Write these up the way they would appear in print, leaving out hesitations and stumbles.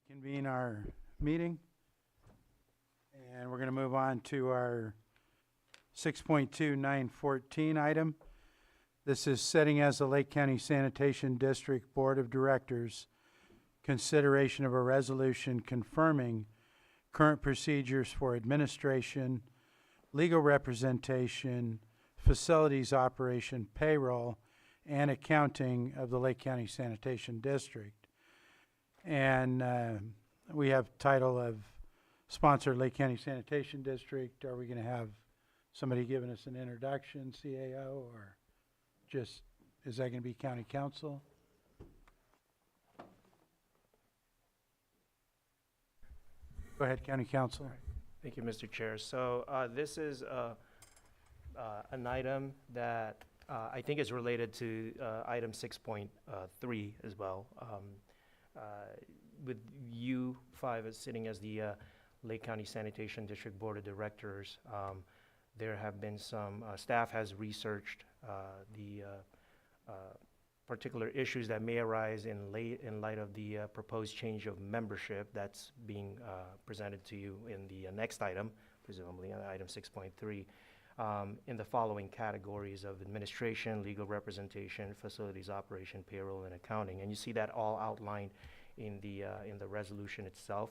Reconvene our meeting, and we're going to move on to our 6.2914 item. This is setting as the Lake County Sanitation District Board of Directors consideration of a resolution confirming current procedures for administration, legal representation, facilities operation, payroll, and accounting of the Lake County Sanitation District. And we have title of sponsor Lake County Sanitation District. Are we going to have somebody giving us an introduction, CAO, or just, is that going to be county council? Go ahead, county council. Thank you, Mr. Chair. So this is an item that I think is related to item 6.3 as well. With you five as sitting as the Lake County Sanitation District Board of Directors, there have been some, staff has researched the particular issues that may arise in light of the proposed change of membership that's being presented to you in the next item, presumably item 6.3, in the following categories of administration, legal representation, facilities operation, payroll, and accounting. And you see that all outlined in the resolution itself.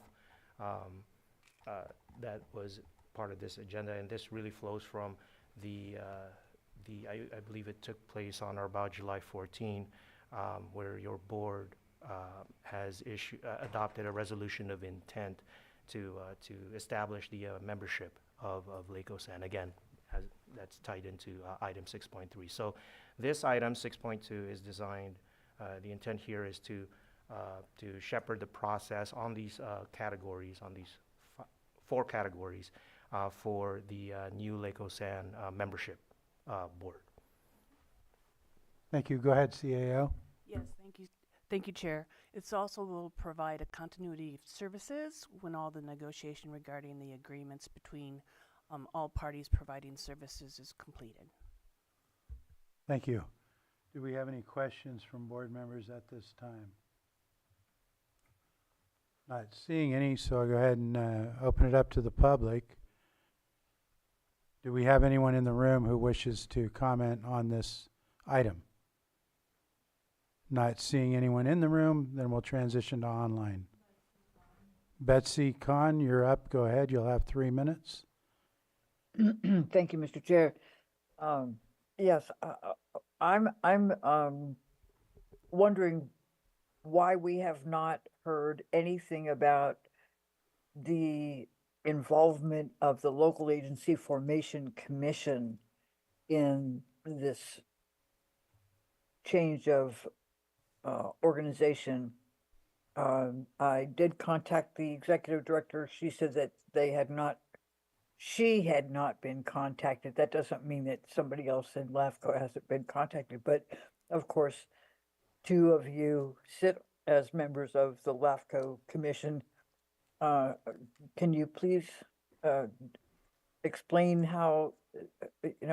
That was part of this agenda, and this really flows from I believe it took place on or about July 14, where your board has adopted a resolution of intent to establish the membership of LACOSAN. Again, that's tied into item 6.3. So this item 6.2 is designed, the intent here is to shepherd the process on these categories, on these four categories for the new LACOSAN membership board. Thank you. Go ahead, CAO. Yes, thank you. Thank you, Chair. It's also will provide a continuity of services when all the negotiation regarding the agreements between all parties providing services is completed. Thank you. Do we have any questions from board members at this time? Not seeing any, so I'll go ahead and open it up to the public. Do we have anyone in the room who wishes to comment on this item? Not seeing anyone in the room, then we'll transition to online. Betsy Kahn, you're up. Go ahead. You'll have 3 minutes. Thank you, Mr. Chair. Yes, I'm wondering why we have not heard anything about the involvement of the Local Agency Formation Commission in this change of organization. I did contact the executive director. She said that she had not been contacted. That doesn't mean that somebody else in LAFCO hasn't been contacted, but of course, two of you sit as members of the LAFCO commission. Can you please explain how,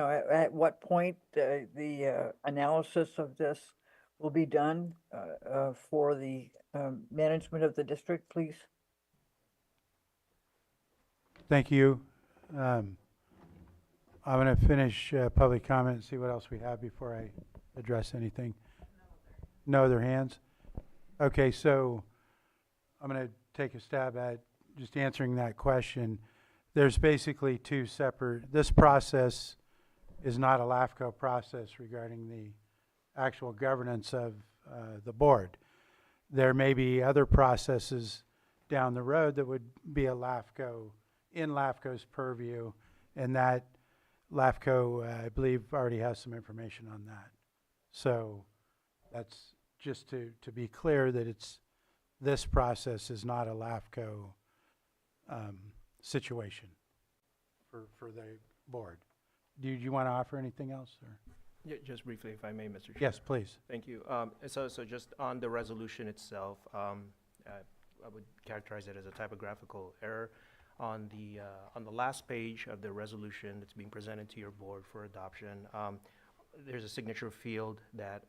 at what point the analysis of this will be done for the management of the district, please? Thank you. I'm going to finish public comment and see what else we have before I address anything. No other hands? Okay, so I'm going to take a stab at just answering that question. There's basically two separate, this process is not a LAFCO process regarding the actual governance of the board. There may be other processes down the road that would be a LAFCO, in LAFCO's purview, and that LAFCO, I believe, already has some information on that. So that's just to be clear that this process is not a LAFCO situation for the board. Do you want to offer anything else? Or? Yeah, just briefly, if I may, Mr. Chair. Yes, please. Thank you. So just on the resolution itself, I would characterize it as a typographical error. On the last page of the resolution that's being presented to your board for adoption, there's a signature field that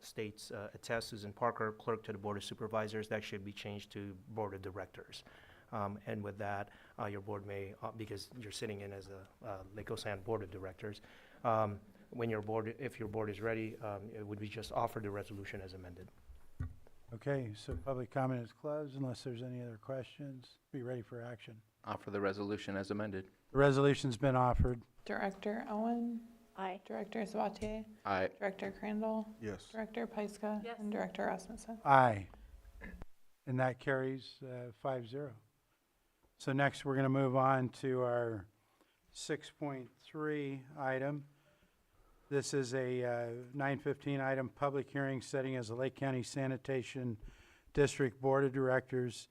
states attests Susan Parker, clerk to the Board of Supervisors. That should be changed to Board of Directors. And with that, your board may, because you're sitting in as a Lake Osan Board of Directors, when your board, if your board is ready, it would be just offer the resolution as amended. Okay, so public comment is closed unless there's any other questions. Be ready for action. Offer the resolution as amended. The resolution's been offered. Director Owen, Aye. Director Sabatier, Aye. Director Crandall, Yes. Director Pyska, Yes. and Director Rasmussen. Aye. And that carries 5-0. So next, we're going to move on to our 6.3 item. This is a 9:15 item, public hearing setting as the Lake County Sanitation District Board of Directors,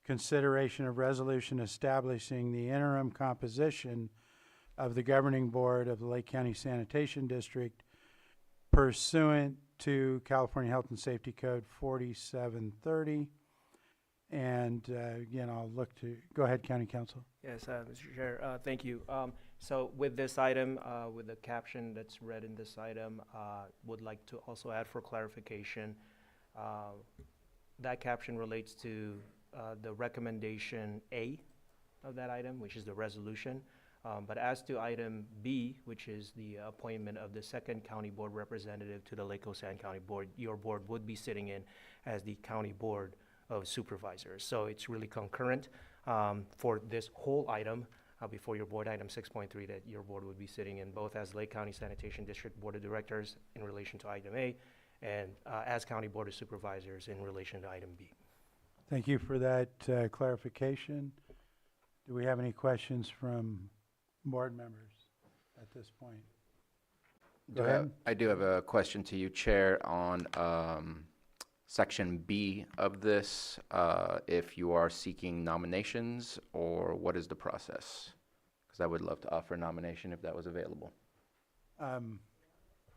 consideration of resolution establishing the interim composition of the governing board of the Lake County Sanitation District pursuant to California Health and Safety Code 4730. And again, I'll look to, go ahead, County Council. Yes, Mr. Chair, thank you. So with this item, with the caption that's read in this item, would like to also add for clarification, that caption relates to the recommendation A of that item, which is the resolution. But as to item B, which is the appointment of the second county board representative to the Lake Osan County Board, your board would be sitting in as the County Board of Supervisors. So it's really concurrent for this whole item before your board, item 6.3, that your board would be sitting in both as Lake County Sanitation District Board of Directors in relation to item A and as County Board of Supervisors in relation to item B. Thank you for that clarification. Do we have any questions from board members at this point? Go ahead. I do have a question to you, Chair, on Section B of this, if you are seeking nominations, or what is the process? Because I would love to offer a nomination if that was available.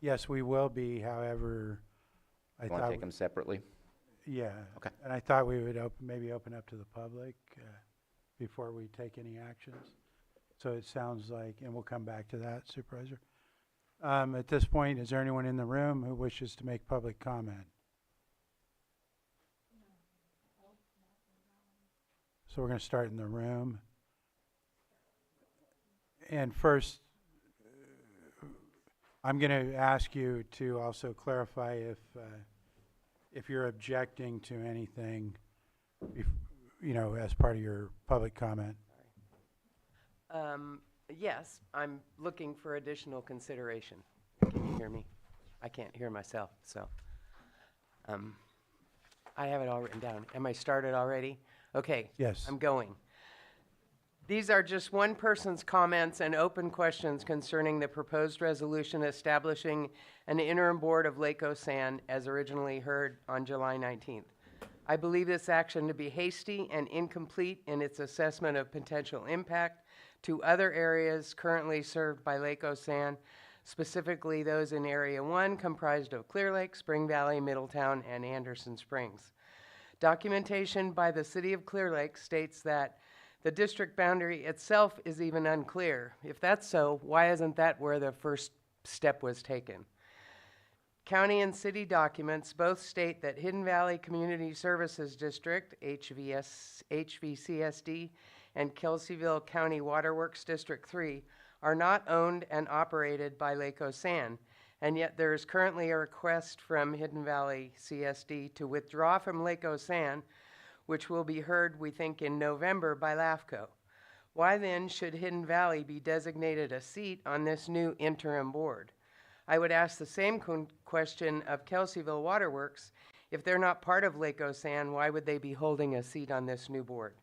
Yes, we will be, however, I Want to thought, take them separately? yeah. Okay. And I thought we would maybe open up to the public before we take any actions. So it sounds like, and we'll come back to that, Supervisor. At this point, is there anyone in the room who wishes to make public comment? So we're going to start in the room. And first, I'm going to ask you to also clarify if you're objecting to anything, as part of your public comment. Yes, I'm looking for additional consideration. Can you hear me? I can't hear myself, so. I have it all written down. Am I started already? Okay. Yes. I'm going. These are just one person's comments and open questions concerning the proposed resolution establishing an interim board of Lake Osan as originally heard on July 19th. I believe this action to be hasty and incomplete in its assessment of potential impact to other areas currently served by Lake Osan, specifically those in Area 1 comprised of Clear Lake, Spring Valley, Middletown, and Anderson Springs. Documentation by the City of Clear Lake states that the district boundary itself is even unclear. If that's so, why isn't that where the first step was taken? County and city documents both state that Hidden Valley Community Services District, HVCSD, and Kelseyville County Waterworks District 3 are not owned and operated by Lake Osan, and yet there is currently a request from Hidden Valley CSD to withdraw from Lake Osan, which will be heard, we think, in November by LAFCO. Why then should Hidden Valley be designated a seat on this new interim board? I would ask the same question of Kelseyville Waterworks. If they're not part of Lake Osan, why would they be holding a seat on this new board?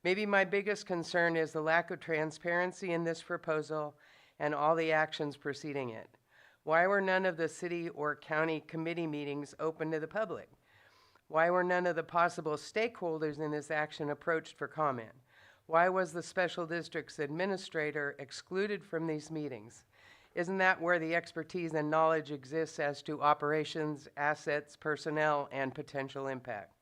Maybe my biggest concern is the lack of transparency in this proposal and all the actions preceding it. Why were none of the city or county committee meetings open to the public? Why were none of the possible stakeholders in this action approached for comment? Why was the special district's administrator excluded from these meetings? Isn't that where the expertise and knowledge exists as to operations, assets, personnel, and potential impact?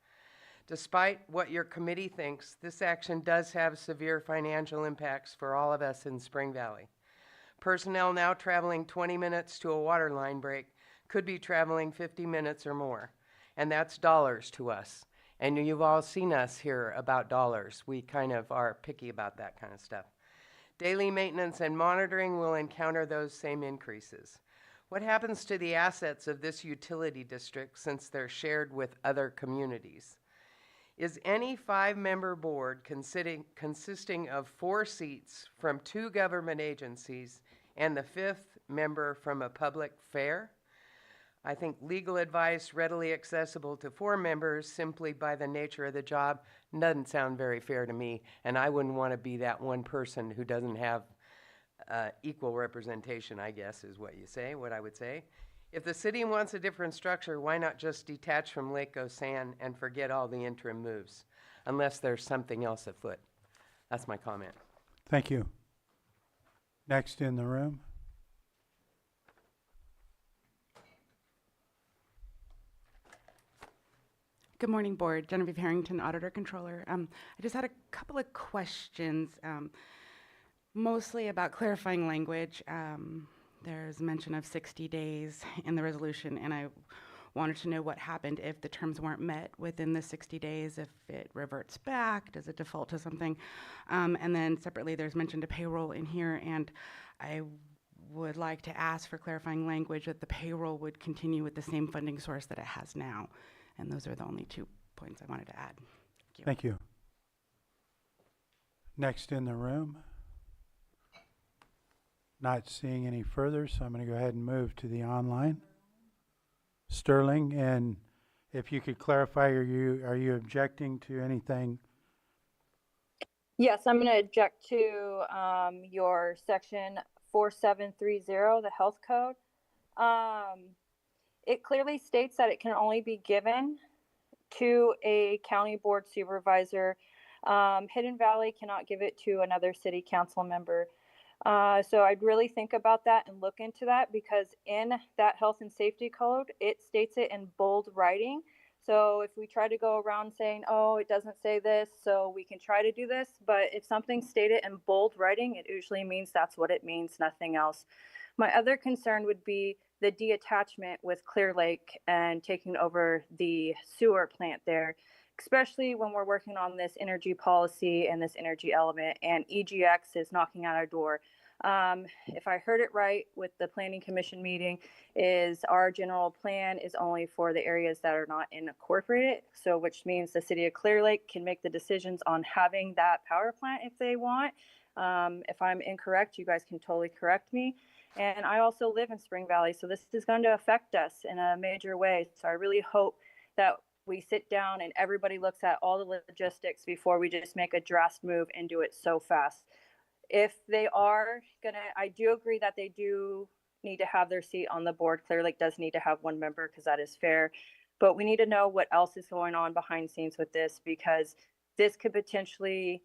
Despite what your committee thinks, this action does have severe financial impacts for all of us in Spring Valley. Personnel now traveling 20 minutes to a water line break could be traveling 50 minutes or more. And that's dollars to us. And you've all seen us here about dollars. We kind of are picky about that kind of stuff. Daily maintenance and monitoring will encounter those same increases. What happens to the assets of this utility district since they're shared with other communities? Is any 5-member board consisting of 4 seats from 2 government agencies and the 5th member from a public fair? I think legal advice readily accessible to 4 members simply by the nature of the job doesn't sound very fair to me, and I wouldn't want to be that one person who doesn't have equal representation, I guess is what I would say. If the city wants a different structure, why not just detach from Lake Osan and forget all the interim moves, unless there's something else afoot? That's my comment. Thank you. Next in the room. Good morning, Board. Genevieve Harrington, Auditor Controller. I just had a couple of questions, mostly about clarifying language. There's mention of 60 days in the resolution, and I wanted to know what happened if the terms weren't met within the 60 days, if it reverts back, does it default to something? And then separately, there's mention to payroll in here, and I would like to ask for clarifying language that the payroll would continue with the same funding source that it has now. And those are the only 2 points I wanted to add. Thank you. Thank you. Next in the room. Not seeing any further, so I'm going to go ahead and move to the online. Sterling, and if you could clarify, are you objecting to anything? Yes, I'm going to object to your section 4730, the health code. It clearly states that it can only be given to a county board supervisor. Hidden Valley cannot give it to another city council member. So I'd really think about that and look into that, because in that health and safety code, it states it in bold writing. So if we try to go around saying, oh, it doesn't say this, so we can try to do this, but if something's stated in bold writing, it usually means that's what it means, nothing else. My other concern would be the detachment with Clear Lake and taking over the sewer plant there, especially when we're working on this energy policy and this energy element, and EGX is knocking at our door. If I heard it right with the planning commission meeting, is our general plan is only for the areas that are not incorporated. So which means the city of Clear Lake can make the decisions on having that power plant if they want. If I'm incorrect, you guys can totally correct me. And I also live in Spring Valley, so this is going to affect us in a major way. So I really hope that we sit down and everybody looks at all the logistics before we just make a drastic move and do it so fast. If they are gonna, I do agree that they do need to have their seat on the board. Clear Lake does need to have 1 member, because that is fair. But we need to know what else is going on behind the scenes with this, because this could potentially,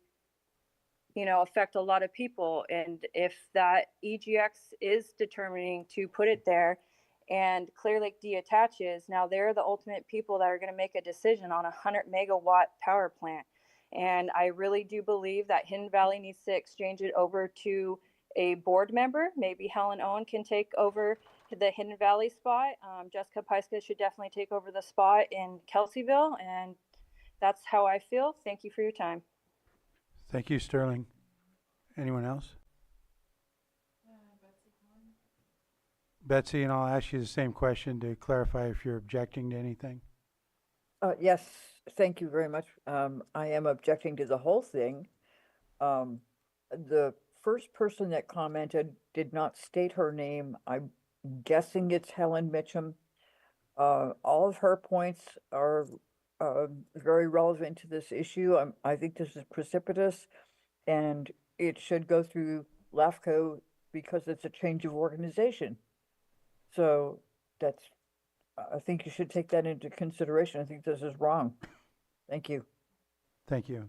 affect a lot of people. And if that EGX is determining to put it there and Clear Lake deattaches, now they're the ultimate people that are going to make a decision on a 100 megawatt power plant. And I really do believe that Hidden Valley needs to exchange it over to a board member. Maybe Helen Owen can take over the Hidden Valley spot. Jessica Paiska should definitely take over the spot in Kelseyville. And that's how I feel. Thank you for your time. Thank you, Sterling. Anyone else? Betsy, and I'll ask you the same question to clarify if you're objecting to anything. Yes, thank you very much. I am objecting to the whole thing. The first person that commented did not state her name. I'm guessing it's Helen Mitchum. All of her points are very relevant to this issue. I think this is precipitous, and it should go through LAFCO because it's a change of organization. So I think you should take that into consideration. I think this is wrong. Thank you. Thank you.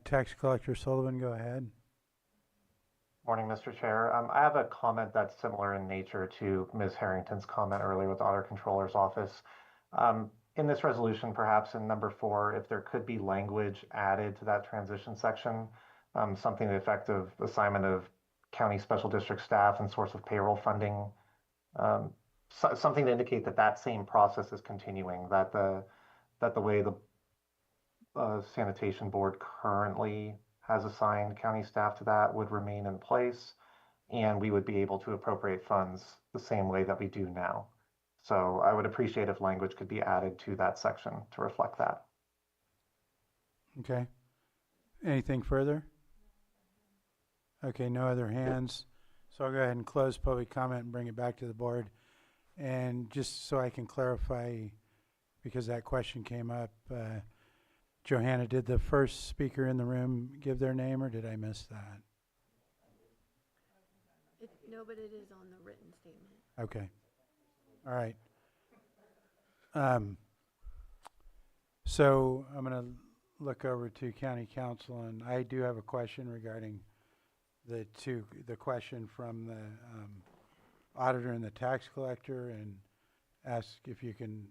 Tax Collector Sullivan, go ahead. Morning, Mr. Chair. I have a comment that's similar in nature to Ms. Harrington's comment earlier with the Auditor Controller's Office. In this resolution, perhaps in number 4, if there could be language added to that transition section, something to the effect of assignment of county special district staff and source of payroll funding. Something to indicate that that same process is continuing, that the way the sanitation board currently has assigned county staff to that would remain in place, and we would be able to appropriate funds the same way that we do now. So I would appreciate if language could be added to that section to reflect that. Okay. Anything further? Okay, no other hands. So I'll go ahead and close public comment and bring it back to the board. And just so I can clarify, because that question came up, Johanna, did the first speaker in the room give their name, or did I miss that? No, but it is on the written statement. Okay. All right. So I'm going to look over to County Council, and I do have a question regarding the question from the auditor and the tax collector, and ask if you can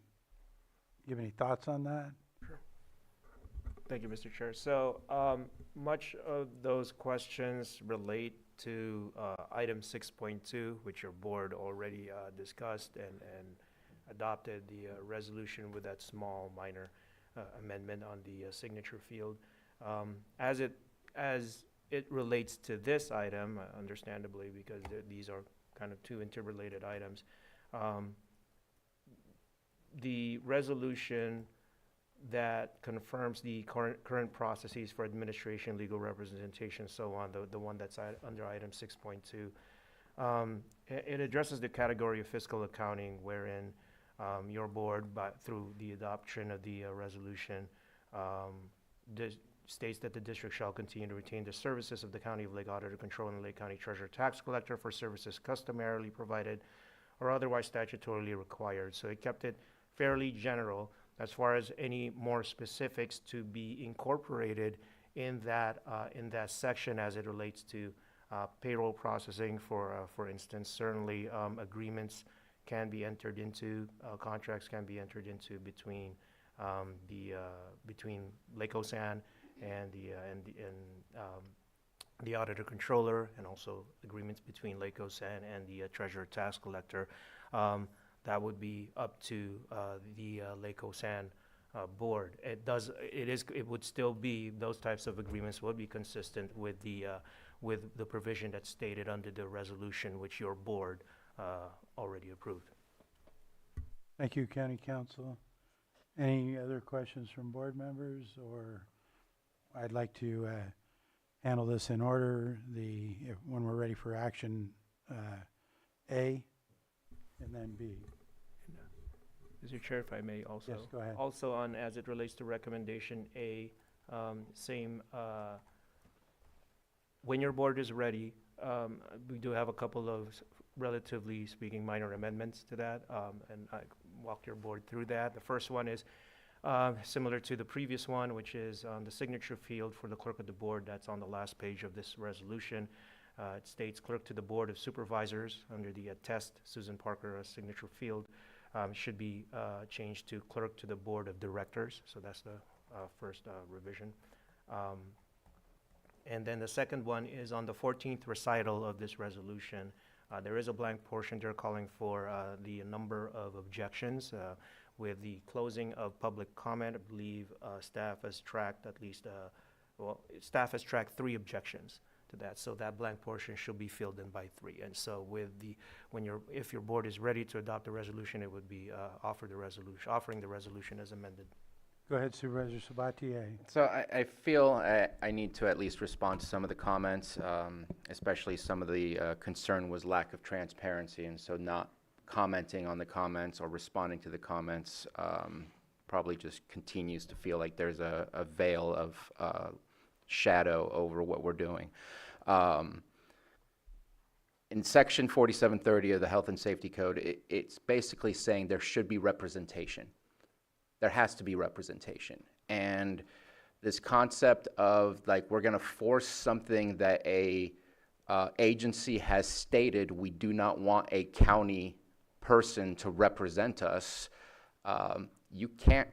give any thoughts on that. Thank you, Mr. Chair. So much of those questions relate to item 6.2, which your board already discussed and adopted the resolution with that small minor amendment on the signature field. As it relates to this item, understandably, because these are kind of two interrelated items, the resolution that confirms the current processes for administration, legal representation, so on, the one that's under item 6.2, it addresses the category of fiscal accounting, wherein your board, through the adoption of the resolution, states that the district shall continue to retain the services of the County of Lake Auditor Controller and Lake County Treasurer Tax Collector for services customarily provided or otherwise statutorily required. So it kept it fairly general as far as any more specifics to be incorporated in that section as it relates to payroll processing. For instance, certainly agreements can be entered into, contracts can be entered into between between Lake Osan and the auditor controller, and also agreements between Lake Osan and the treasurer tax collector. That would be up to the Lake Osan board. It would still be, those types of agreements would be consistent with the provision that's stated under the resolution which your board already approved. Thank you, County Council. Any other questions from board members? Or I'd like to handle this in order. When we're ready for action, A, and then B. Mr. Chair, if I may also. Yes, go ahead. Also on, as it relates to recommendation A, same, when your board is ready, we do have a couple of, relatively speaking, minor amendments to that, and I walk your board through that. The first one is similar to the previous one, which is on the signature field for the clerk of the board. That's on the last page of this resolution. It states clerk to the Board of Supervisors under the test Susan Parker signature field. Should be changed to clerk to the Board of Directors. So that's the first revision. And then the second one is on the 14th recital of this resolution. There is a blank portion there calling for the number of objections. With the closing of public comment, I believe staff has tracked at least, staff has tracked 3 objections to that. So that blank portion should be filled in by 3. And so if your board is ready to adopt the resolution, it would be offering the resolution as amended. Go ahead, Supervisor Sabatier. So I feel I need to at least respond to some of the comments, especially some of the concern was lack of transparency, and so not commenting on the comments or responding to the comments probably just continues to feel like there's a veil of shadow over what we're doing. In Section 4730 of the Health and Safety Code, it's basically saying there should be representation. There has to be representation. And this concept of like we're going to force something that a agency has stated we do not want a county person to represent us, you can't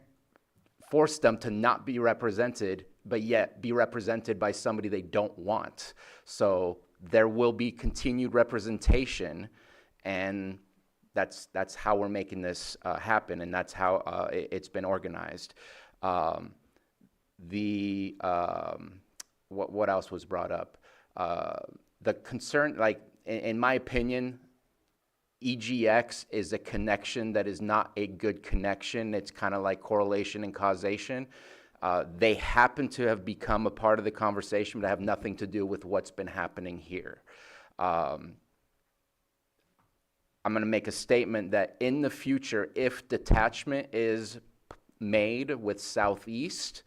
force them to not be represented, but yet be represented by somebody they don't want. So there will be continued representation, and that's how we're making this happen, and that's how it's been organized. What else was brought up? The concern, like in my opinion, EGX is a connection that is not a good connection. It's kind of like correlation and causation. They happen to have become a part of the conversation, but have nothing to do with what's been happening here. I'm going to make a statement that in the future, if detachment is made with Southeast,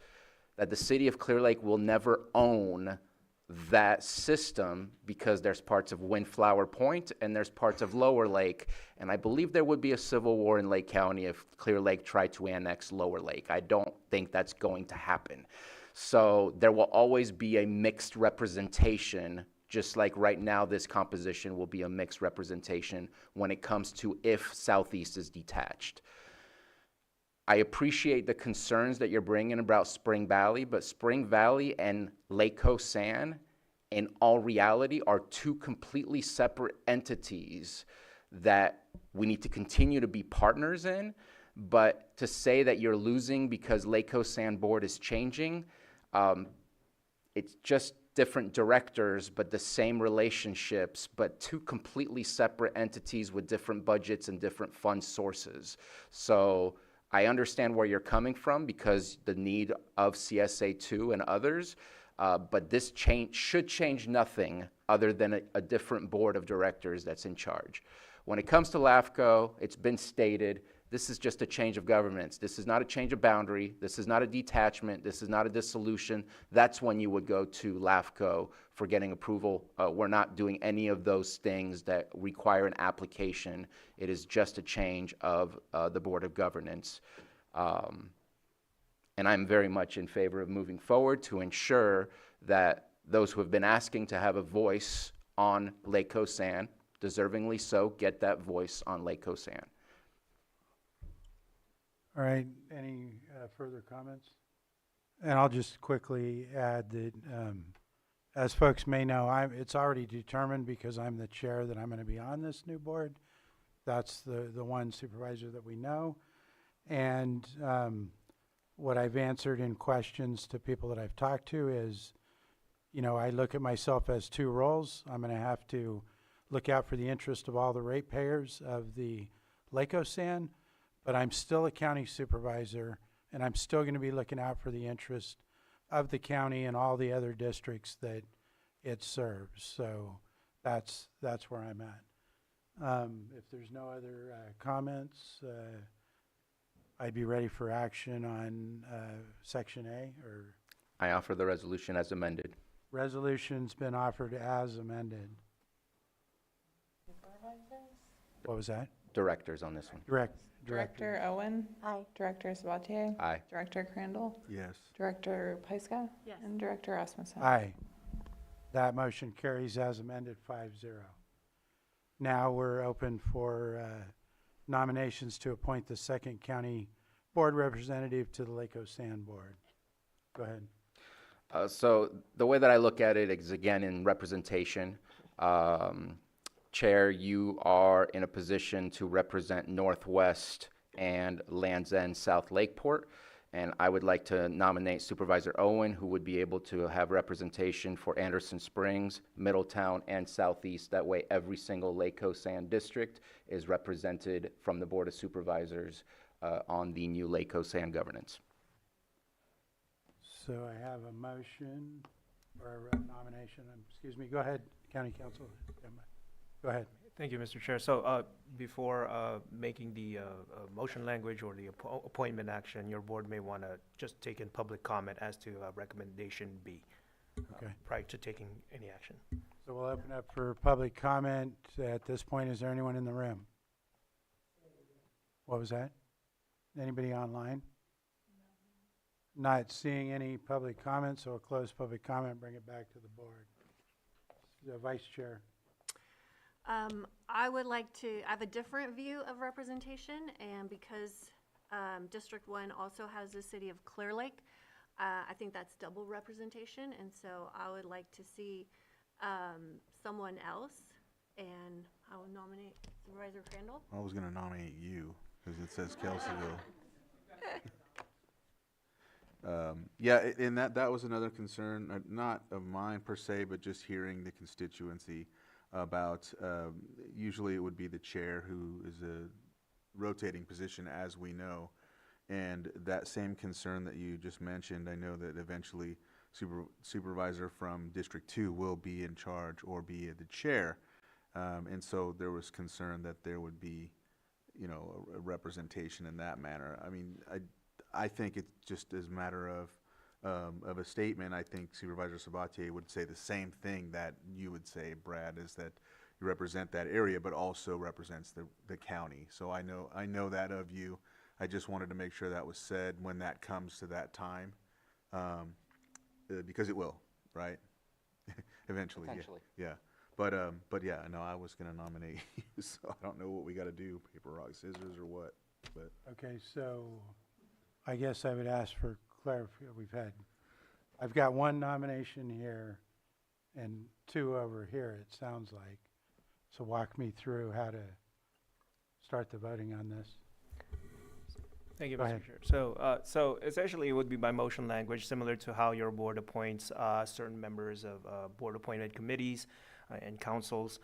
that the city of Clear Lake will never own that system, because there's parts of Windflower Point and there's parts of Lower Lake, and I believe there would be a civil war in Lake County if Clear Lake tried to annex Lower Lake. I don't think that's going to happen. So there will always be a mixed representation, just like right now this composition will be a mixed representation when it comes to if Southeast is detached. I appreciate the concerns that you're bringing about Spring Valley, but Spring Valley and Lake San, in all reality, are two completely separate entities that we need to continue to be partners in. But to say that you're losing because Lake San board is changing, it's just different directors, but the same relationships, but two completely separate entities with different budgets and different fund sources. So I understand where you're coming from because the need of CSA2 and others, but this should change nothing other than a different board of directors that's in charge. When it comes to LAFCO, it's been stated, this is just a change of governments. This is not a change of boundary. This is not a detachment. This is not a dissolution. That's when you would go to LAFCO for getting approval. We're not doing any of those things that require an application. It is just a change of the Board of Governance. And I'm very much in favor of moving forward to ensure that those who have been asking to have a voice on Lake San, deservingly so, get that voice on Lake San. All right, any further comments? And I'll just quickly add that, as folks may know, it's already determined because I'm the chair that I'm going to be on this new board. That's the one supervisor that we know. And what I've answered in questions to people that I've talked to is, you know, I look at myself as two roles. I'm going to have to look out for the interest of all the ratepayers of the Lake San, but I'm still a county supervisor, and I'm still going to be looking out for the interest of the county and all the other districts that it serves. So that's where I'm at. If there's no other comments, I'd be ready for action on Section A, or I offer the resolution as amended. resolution's been offered as amended. What was that? Directors on this one. Director Owen. Aye. Director Sabatier. Aye. Director Crandall. Yes. Director Pyska. Yes. And Director Rasmussen. Aye. That motion carries as amended 5-0. Now we're open for nominations to appoint the second county board representative to the Lake San board. Go ahead. So the way that I look at it is, again, in representation. Chair, you are in a position to represent Northwest and Land's End South Lakeport, and I would like to nominate Supervisor Owen, who would be able to have representation for Anderson Springs, Middletown, and Southeast. That way every single Lake San district is represented from the Board of Supervisors on the new Lake San governance. So I have a motion or a nomination. Excuse me. Go ahead, County Council. Go ahead. Thank you, Mr. Chair. So before making the motion language or the appointment action, your board may want to just take in public comment as to recommendation B Okay. prior to taking any action. So we'll open up for public comment. At this point, is there anyone in the room? What was that? Anybody online? Not seeing any public comments, so we'll close public comment, bring it back to the board. The Vice Chair. I would like to, I have a different view of representation, and because District 1 also has the city of Clear Lake. I think that's double representation, and so I would like to see someone else, and I will nominate Supervisor Crandall. I was gonna nominate you, because it says Kelseyville. Yeah, and that was another concern, not of mine per se, but just hearing the constituency about, usually it would be the chair who is a rotating position, as we know. And that same concern that you just mentioned, I know that eventually supervisor from District 2 will be in charge or be the chair. And so there was concern that there would be, you know, a representation in that manner. I mean, I think it's just as a matter of a statement. I think Supervisor Sabatier would say the same thing that you would say, Brad, is that you represent that area, but also represents the county. So I know that of you. I just wanted to make sure that was said when that comes to that time, because it will, right? Eventually, Potentially. yeah. But yeah, no, I was gonna nominate you, so I don't know what we gotta do, paper, rock, scissors, or what, but. Okay, so I guess I would ask for clarification. I've got one nomination here and two over here, it sounds like. So walk me through how to start the voting on this. Thank you, Go Mr. ahead. Chair. So essentially, it would be by motion language, similar to how your board appoints certain members of board-appointed committees and councils.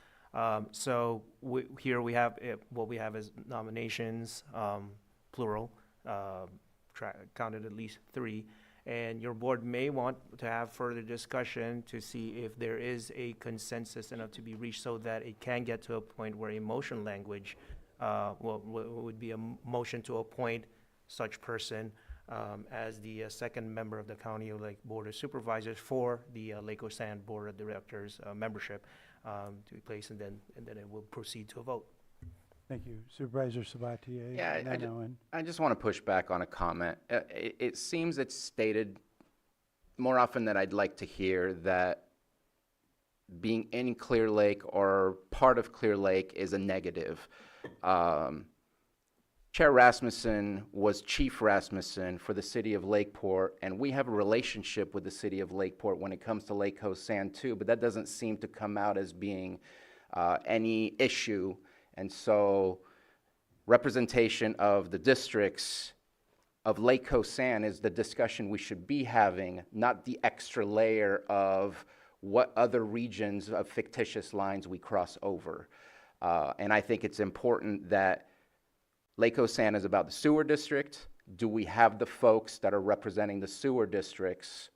So here we have, what we have is nominations, plural, counted at least 3. And your board may want to have further discussion to see if there is a consensus enough to be reached so that it can get to a point where a motion language would be a motion to appoint such person as the second member of the County of Lake Board of Supervisors for the Lake Sand Board of Directors membership to be placed, and then it will proceed to a vote. Thank you. Supervisor Sabatier? Yeah, and then Owen. I just want to push back on a comment. It seems it's stated more often than I'd like to hear that being in Clear Lake or part of Clear Lake is a negative. Chair Rasmussen was Chief Rasmussen for the city of Lakeport, and we have a relationship with the city of Lakeport when it comes to Lake Coast Sand too, but that doesn't seem to come out as being any issue. And so representation of the districts of Lake Coast Sand is the discussion we should be having, not the extra layer of what other regions of fictitious lines we cross over. And I think it's important that Lake Coast Sand is about the sewer district. Do we have the folks that are representing the sewer districts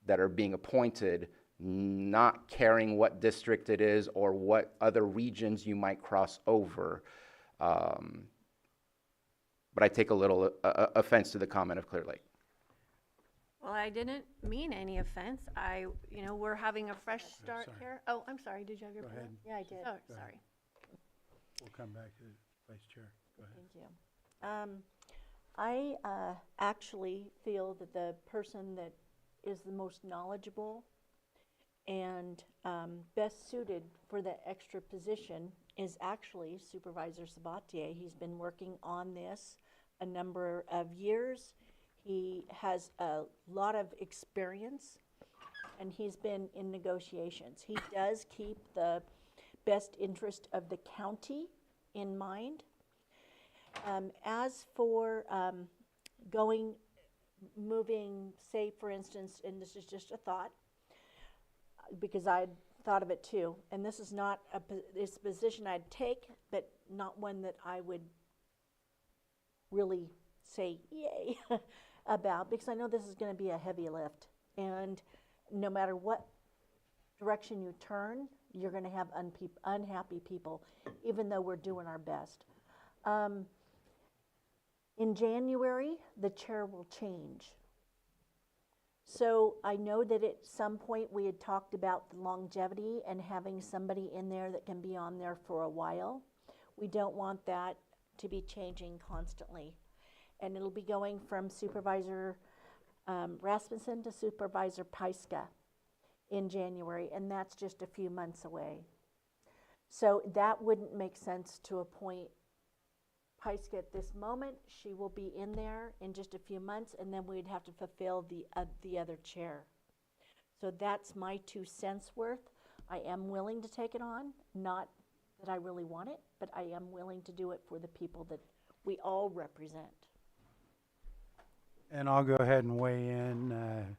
that are being appointed, not caring what district it is or what other regions you might cross over? But I take a little offense to the comment of Clear Lake. Well, I didn't mean any offense. We're having a fresh start sorry. here. Oh, I'm sorry. Did you have your Go point? ahead. Yeah, I did. Oh, Go ahead. sorry. We'll come back to the Vice Chair. Go ahead. Thank you. I actually feel that the person that is the most knowledgeable and best suited for the extra position is actually Supervisor Sabatier. He's been working on this a number of years. He has a lot of experience, and he's been in negotiations. He does keep the best interest of the county in mind. As for moving, say for instance, and this is just a thought, because I thought of it too, and this is not it's a position I'd take, but not one that I would really say yay about, because I know this is going to be a heavy lift, and no matter what direction you turn, you're going to have unhappy people, even though we're doing our best. In January, the chair will change. So I know that at some point we had talked about the longevity and having somebody in there that can be on there for a while. We don't want that to be changing constantly. And it'll be going from Supervisor Rasmussen to Supervisor Pyska in January, and that's just a few months away. So that wouldn't make sense to appoint Pyska at this moment. She will be in there in just a few months, and then we'd have to fulfill the other chair. So that's my 2 cents worth. I am willing to take it on, not that I really want it, but I am willing to do it for the people that we all represent. And I'll go ahead and weigh in.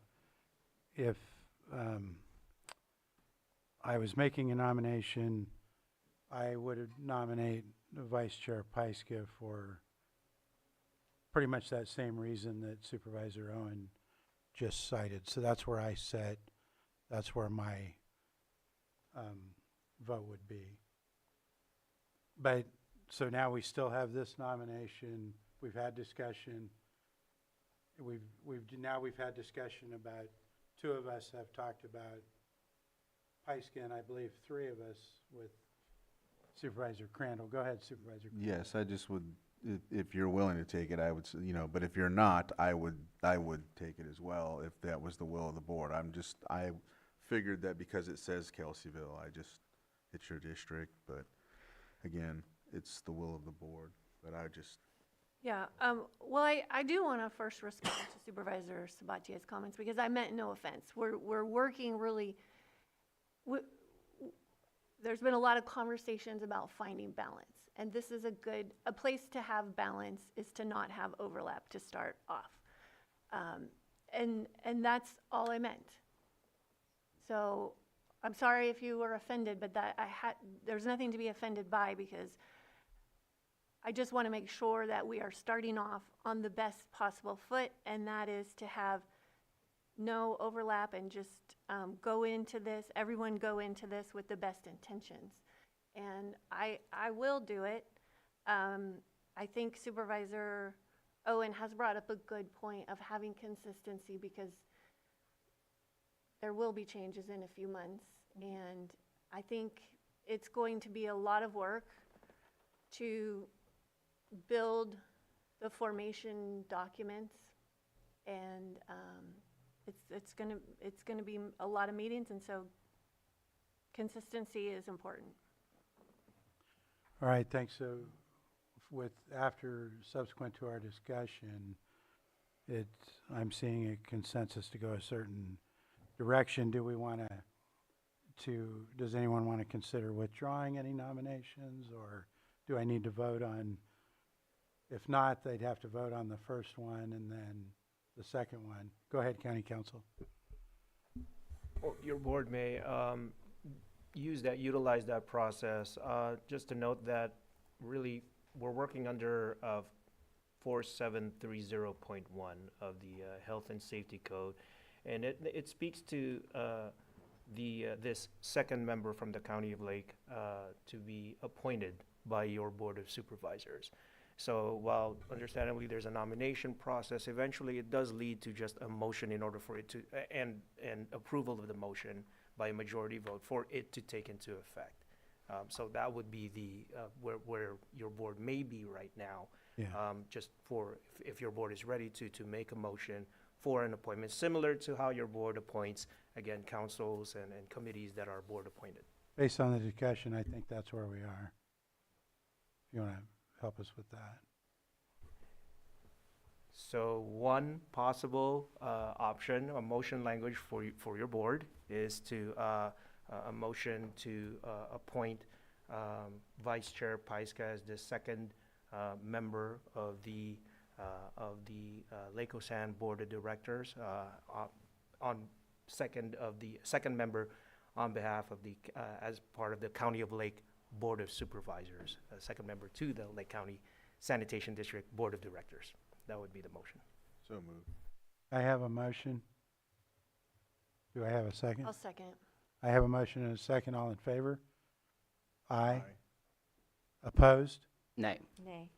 If I was making a nomination, I would nominate Vice Chair Pyska for pretty much that same reason that Supervisor Owen just cited. So that's where I set, that's where my vote would be. But, so now we still have this nomination. We've had discussion. Now we've had discussion about, 2 of us have talked about Pyska, and I believe 3 of us with Supervisor Crandall. Go ahead, Supervisor Crandall. Yes, I just would, if you're willing to take it, I would, but if you're not, I would take it as well if that was the will of the board. I figured that because it says Kelseyville, it's your district, but again, it's the will of the board, but Yeah, well, I do want to first respond to Supervisor Sabatier's comments because I meant no offense. We're working really, there's been a lot of conversations about finding balance. And this is a place to have balance is to not have overlap to start off. And that's all I meant. So I'm sorry if you were offended, but there's nothing to be offended by because I just want to make sure that we are starting off on the best possible foot, and that is to have no overlap and just everyone go into this with the best intentions. And I will do it. I think Supervisor Owen has brought up a good point of having consistency because there will be changes in a few months. And I think it's going to be a lot of work to build the formation documents, and it's gonna be a lot of meetings, and so consistency is important. All right, thanks. So subsequent to our discussion, I'm seeing a consensus to go a certain direction. Do we want does anyone want to consider withdrawing any nominations, or do I need to vote on? If not, they'd have to vote on the first one and then the second one. Go ahead, County Council. Well, your board may utilize that process. Just to note that really we're working under 4730.1 of the Health and Safety Code, and it speaks to this second member from the County of Lake to be appointed by your Board of Supervisors. So while understandably there's a nomination process, eventually it does lead to just a motion in order for it to, and approval of the motion by a majority vote for it to take into effect. So that would be where your board may be right now. Yeah. Just for, if your board is ready to make a motion for an appointment, similar to how your board appoints, again, councils and committees that are board appointed. Based on the discussion, I think that's where we are. If you want to help us with that. So one possible option, a motion language for your board is to a motion to appoint Vice Chair Pyska as the second member of the Lake Osan Board of Directors, on second member on behalf of as part of the County of Lake Board of Supervisors, second member to the Lake County Sanitation District Board of Directors. That would be the motion. so moved. I have a motion. Do I have a second? I'll second. I have a motion and a second. All in favor? Aye. Opposed? Nay. Nay.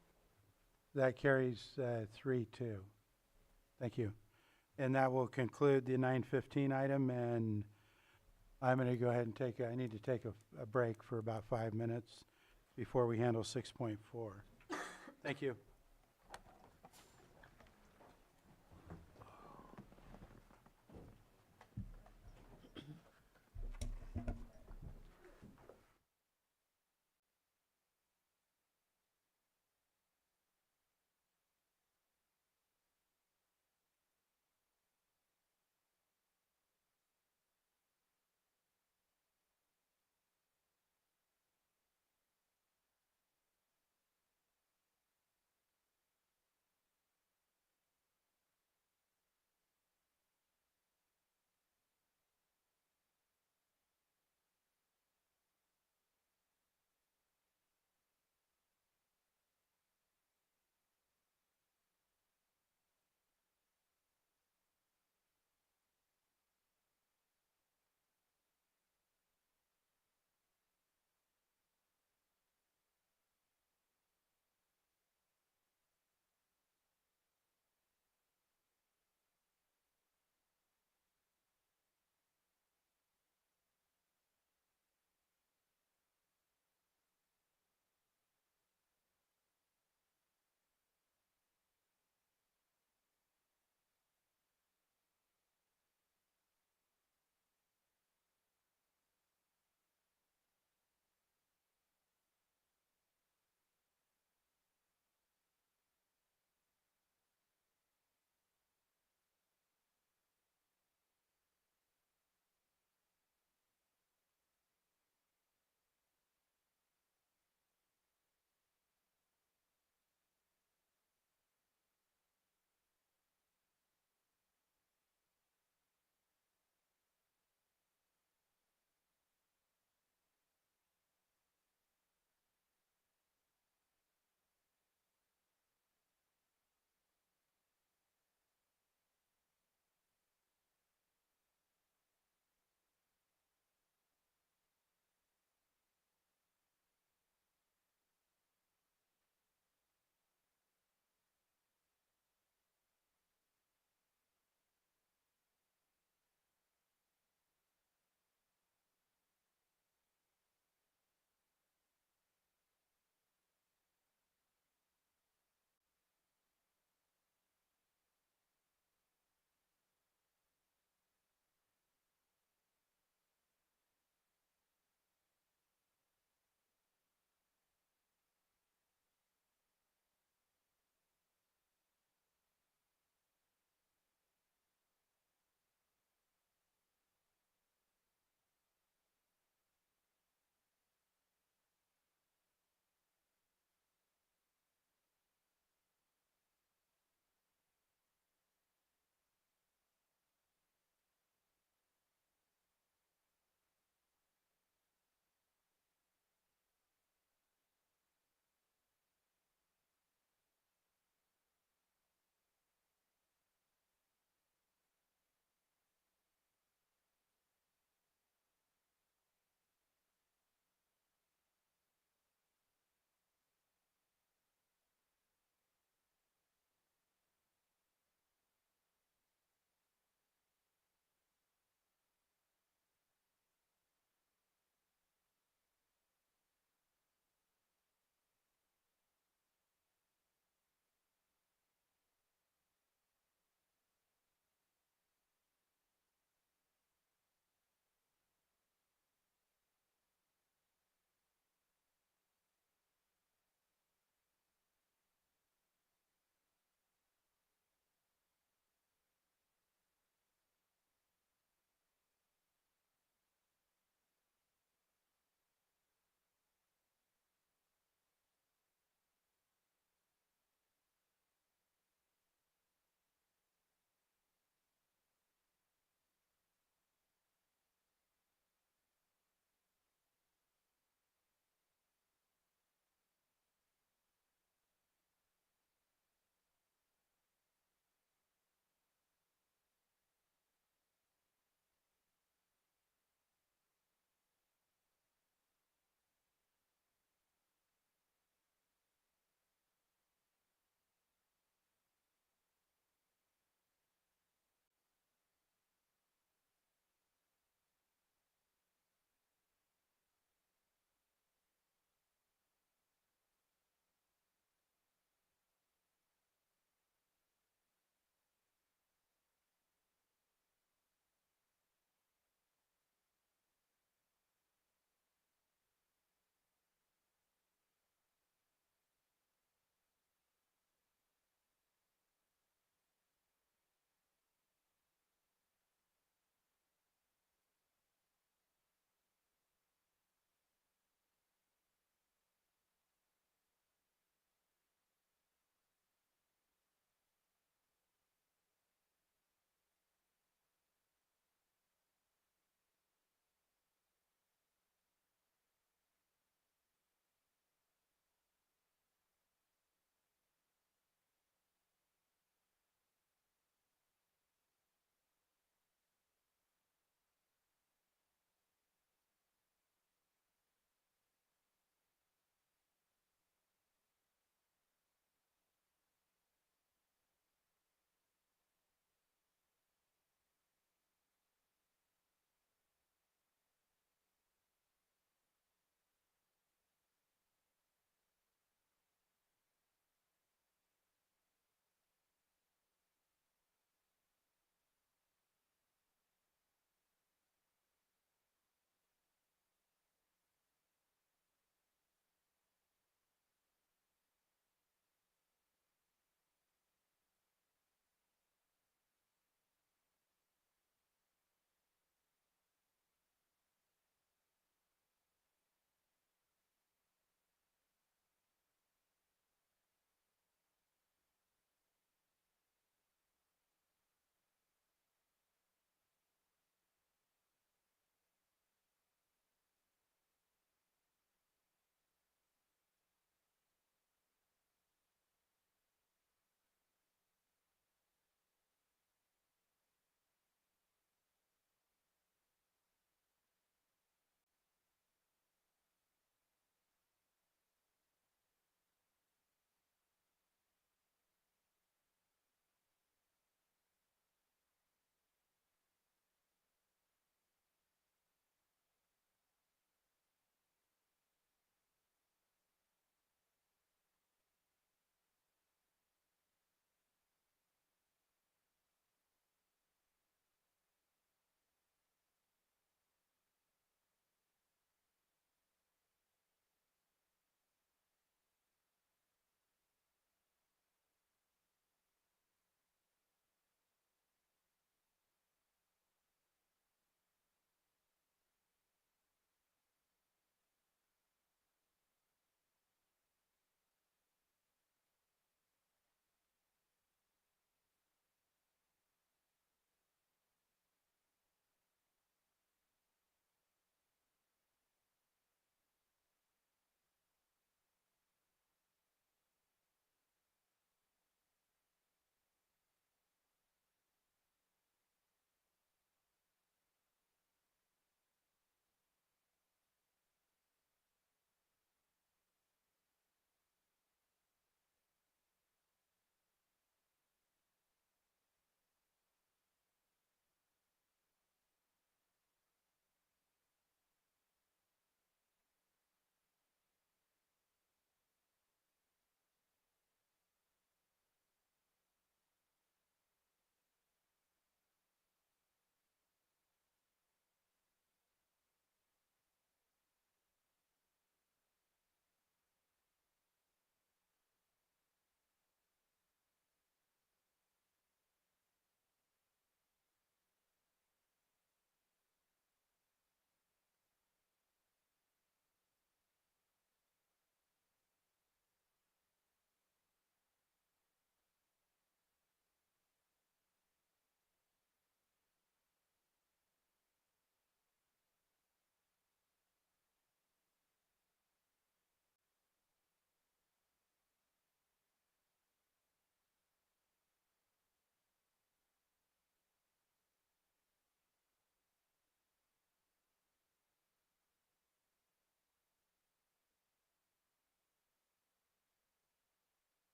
That carries 3-2. Thank you. And that will conclude the 9:15 item, and I'm going to go ahead and I need to take a break for about 5 minutes before we handle 6.4. Thank you.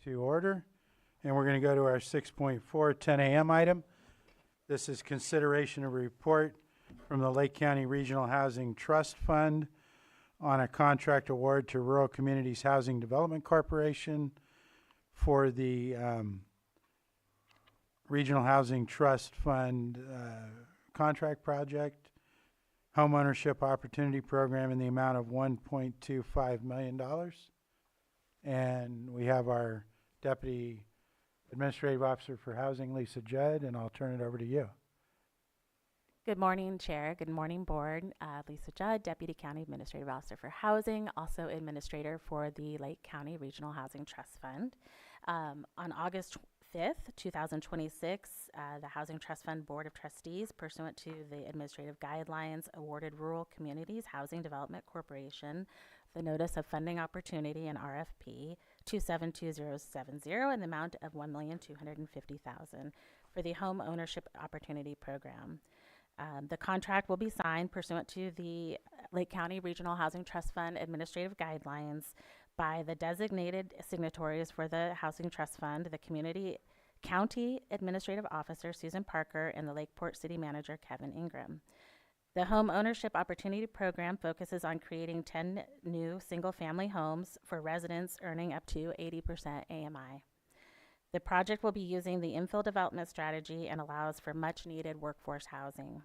to order. And we're going to go to our 6.4, 10 a.m. item. This is consideration of a report from the Lake County Regional Housing Trust Fund on a contract award to Rural Communities Housing Development Corporation for the Regional Housing Trust Fund contract project, homeownership opportunity program in the amount of $1.25 million. And we have our Deputy Administrative Officer for Housing, Lisa Judd, and I'll turn it over to you. Good morning, Chair. Good morning, Board. Lisa Judd, Deputy County Administrative Officer for Housing, also Administrator for the Lake County Regional Housing Trust Fund. On August 5th, 2026, the Housing Trust Fund Board of Trustees, pursuant to the administrative guidelines, awarded Rural Communities Housing Development Corporation the Notice of Funding Opportunity and RFP 272070 in the amount of $1,250,000 for the Home Ownership Opportunity Program. The contract will be signed pursuant to the Lake County Regional Housing Trust Fund administrative guidelines by the designated signatories for the Housing Trust Fund, the County Administrative Officer Susan Parker, and the Lakeport City Manager Kevin Ingram. The Home Ownership Opportunity Program focuses on creating 10 new single-family homes for residents earning up to 80% AMI. The project will be using the infill development strategy and allows for much-needed workforce housing.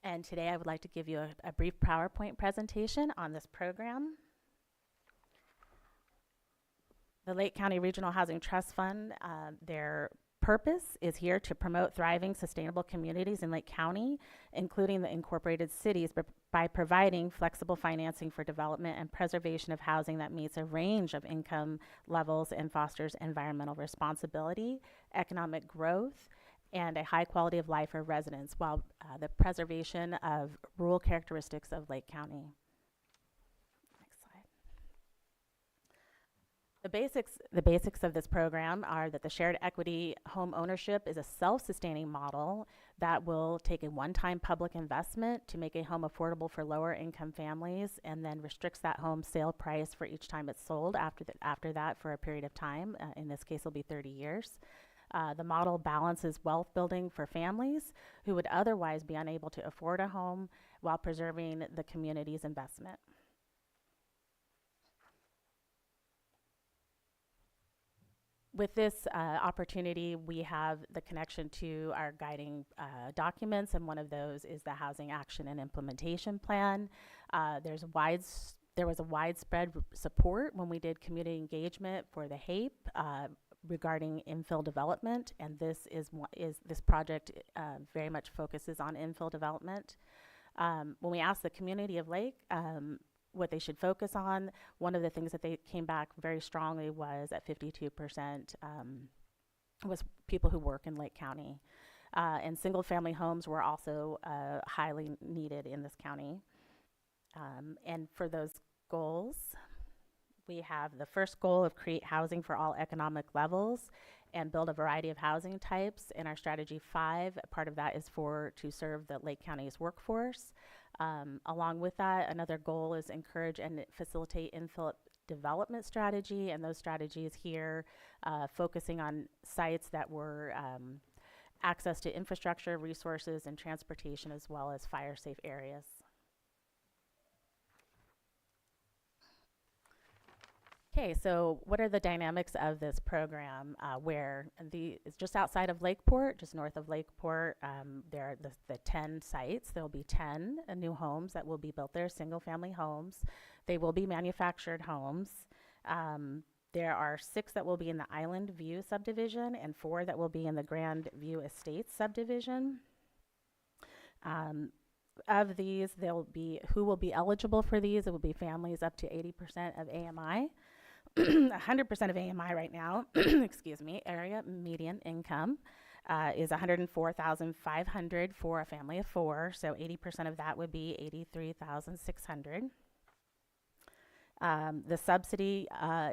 And today I would like to give you a brief PowerPoint presentation on this program. The Lake County Regional Housing Trust Fund, their purpose is here to promote thriving, sustainable communities in Lake County, including the incorporated cities, by providing flexible financing for development and preservation of housing that meets a range of income levels and fosters environmental responsibility, economic growth, and a high quality of life for residents, while the preservation of rural characteristics of Lake County. The basics of this program are that the shared equity home ownership is a self-sustaining model that will take a one-time public investment to make a home affordable for lower income families, and then restricts that home sale price for each time it's sold after that for a period of time. In this case, it'll be 30 years. The model balances wealth building for families who would otherwise be unable to afford a home while preserving the community's investment. With this opportunity, we have the connection to our guiding documents, and one of those is the Housing Action and Implementation Plan. There was a widespread support when we did community engagement for the HAPE regarding infill development, and this project very much focuses on infill development. When we asked the community of Lake what they should focus on, one of the things that they came back very strongly was at 52% was people who work in Lake County. And single family homes were also highly needed in this county. And for those goals, we have the first goal of create housing for all economic levels and build a variety of housing types. In our strategy 5, part of that is to serve the Lake County's workforce. Along with that, another goal is encourage and facilitate infill development strategy, and those strategies here focusing on sites that were access to infrastructure, resources, and transportation, as well as fire-safe areas. Okay, so what are the dynamics of this program? Where it's just outside of Lakeport, just north of Lakeport. There are the 10 sites. There will be 10 new homes that will be built there, single-family homes. They will be manufactured homes. There are 6 that will be in the Island View subdivision and 4 that will be in the Grand View Estates subdivision. Of these, who will be eligible for these? It will be families up to 80% of AMI. 100% of AMI right now, excuse me, area median income is $104,500 for a family of 4, so 80% of that would be $83,600. The subsidy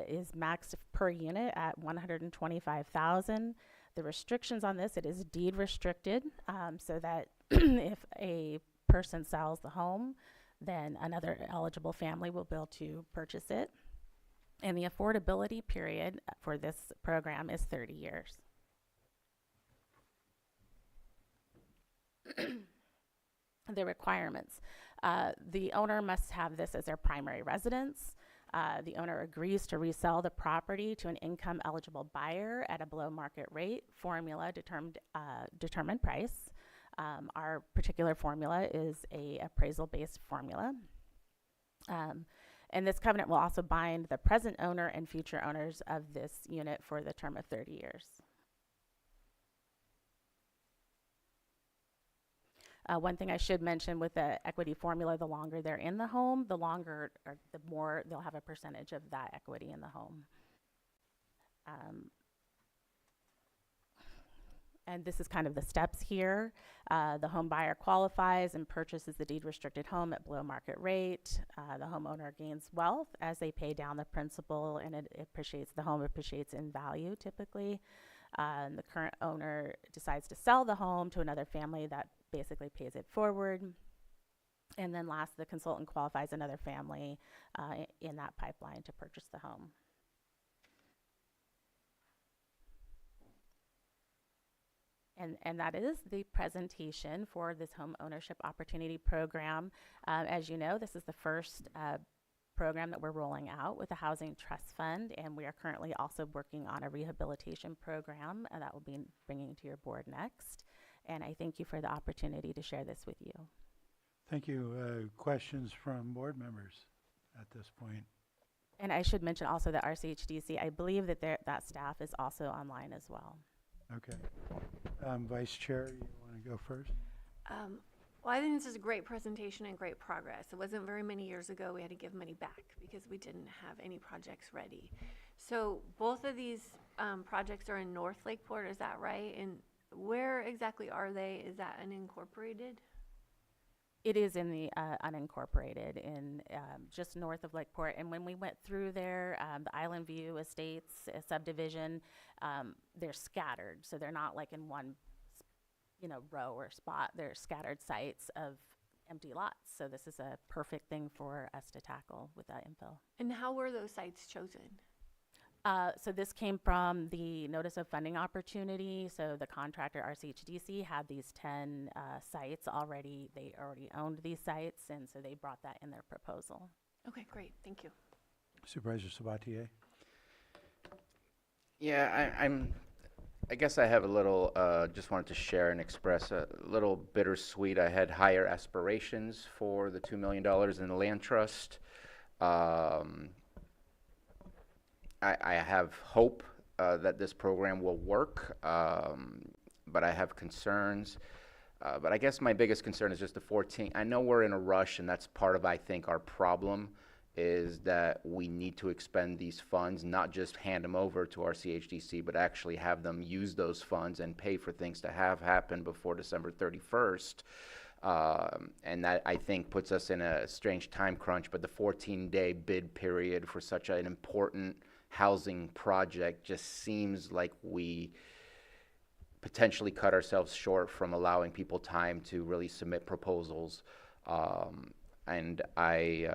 is maxed per unit at $125,000. The restrictions on this, it is deed restricted, so that if a person sells the home, then another eligible family will be able to purchase it. And the affordability period for this program is 30 years. The requirements. The owner must have this as their primary residence. The owner agrees to resell the property to an income eligible buyer at a below market rate formula determined price. Our particular formula is a appraisal based formula. And this covenant will also bind the present owner and future owners of this unit for the term of 30 years. One thing I should mention with the equity formula, the longer they're in the home, the longer or the more they'll have a percentage of that equity in the home. And this is kind of the steps here. The home buyer qualifies and purchases the deed restricted home at below market rate. The homeowner gains wealth as they pay down the principal, and it appreciates, the home appreciates in value typically. The current owner decides to sell the home to another family that basically pays it forward. And then last, the consultant qualifies another family in that pipeline to purchase the home. And that is the presentation for this home ownership opportunity program. As you know, this is the first program that we're rolling out with the Housing Trust Fund, and we are currently also working on a rehabilitation program that will be bringing to your board next. And I thank you for the opportunity to share this with you. Thank you. Questions from board members at this point? And I should mention also that RCHDC, I believe that that staff is also online as well. Okay. Vice Chair, you want to go first? Well, I think this is a great presentation and great progress. It wasn't very many years ago we had to give money back because we didn't have any projects ready. So both of these projects are in North Lakeport, is that right? And where exactly are they? Is that unincorporated? It is in the unincorporated, in just north of Lakeport. And when we went through there, the Island View Estates subdivision, they're scattered. So they're not like in one row or spot. They're scattered sites of empty lots. So this is a perfect thing for us to tackle with that info. And how were those sites chosen? So this came from the notice of funding opportunity. So the contractor, RCHDC, had these 10 sites already. They already owned these sites, and so they brought that in their proposal. Okay, great. Thank you. Supervisor Sabatier? Yeah, I guess I have a little, just wanted to share and express a little bittersweet. I had higher aspirations for the $2 million in the land trust. I have hope that this program will work, but I have concerns. But I guess my biggest concern is just the 14. I know we're in a rush, and that's part of, I think, our problem, is that we need to expend these funds, not just hand them over to our CHDC, but actually have them use those funds and pay for things to have happen before December 31st. And that, I think, puts us in a strange time crunch, but the 14-day bid period for such an important housing project just seems like we potentially cut ourselves short from allowing people time to really submit proposals. And I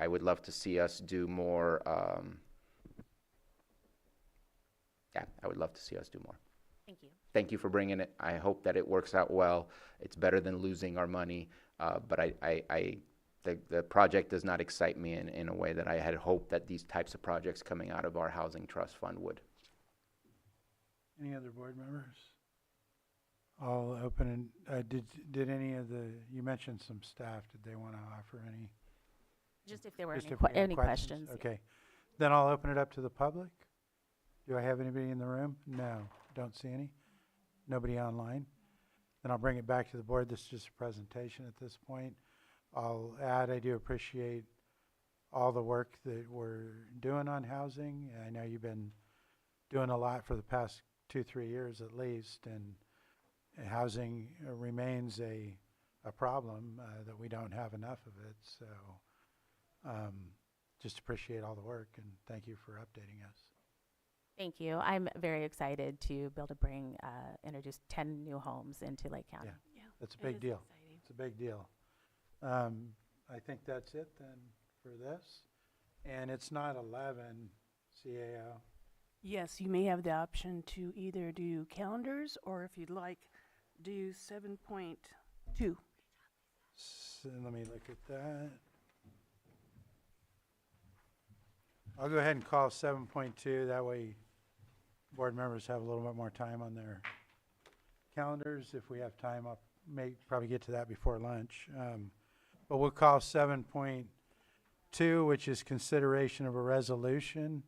would love to see us do more. I would love to see us do more. Thank you. Thank you for bringing it. I hope that it works out well. It's better than losing our money, but the project does not excite me in a way that I had hoped that these types of projects coming out of our housing trust fund would. Any other board members? I'll open and did any of you mentioned some staff, did they want to offer any? Just if there were Just any, if we have any questions. Okay. Then I'll open it up to the public. Do I have anybody in the room? No, don't see any. Nobody online. Then I'll bring it back to the board. This is just a presentation at this point. I'll add, I do appreciate all the work that we're doing on housing. I know you've been doing a lot for the past 2-3 years at least, and housing remains a problem that we don't have enough of it. So just appreciate all the work, and thank you for updating us. Thank you. I'm very excited to be able to introduce 10 new homes into Lake County. Yeah, that's a big deal. Exciting. It's a big deal. I think that's it then. for this. And it's not 11 CAO. Yes, you may have the option to either do calendars or, if you'd like, do 7.2. So let me look at that. I'll go ahead and call 7.2. That way board members have a little bit more time on their calendars. If we have time, I'll probably get to that before lunch. But we'll call 7.2, which is consideration of a resolution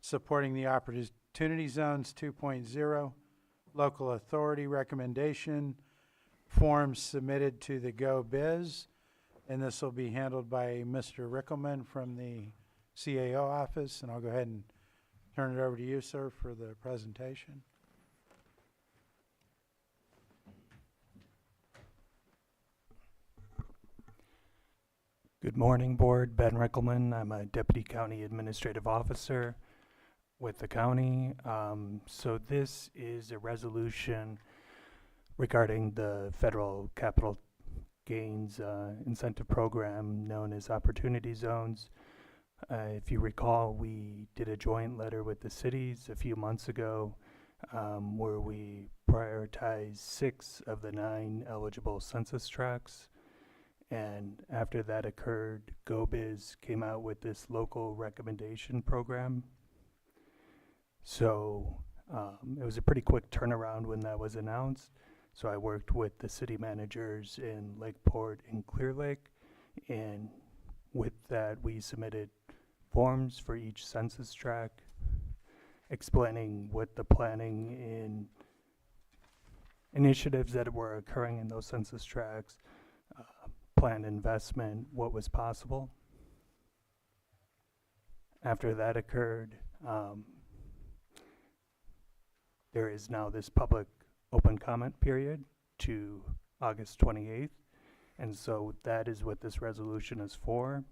supporting the Opportunity Zones 2.0, local authority recommendation, forms submitted to the Go Biz, and this will be handled by Mr. Rickelman from the CAO office, and I'll go ahead and turn it over to you, sir, for the presentation. Good morning, Board. Ben Rickelman. I'm a Deputy County Administrative Officer with the county. So this is a resolution regarding the federal capital gains incentive program known as Opportunity Zones. If you recall, we did a joint letter with the cities a few months ago where we prioritized 6 of the 9 eligible census tracts. And after that occurred, GoBiz came out with this local recommendation program. So it was a pretty quick turnaround when that was announced. So I worked with the city managers in Lakeport and Clear Lake. And with that, we submitted forms for each census tract explaining what the planning and initiatives that were occurring in those census tracts, planned investment, what was possible. After that occurred, there is now this public open comment period to August 28th, and so that is what this resolution is for.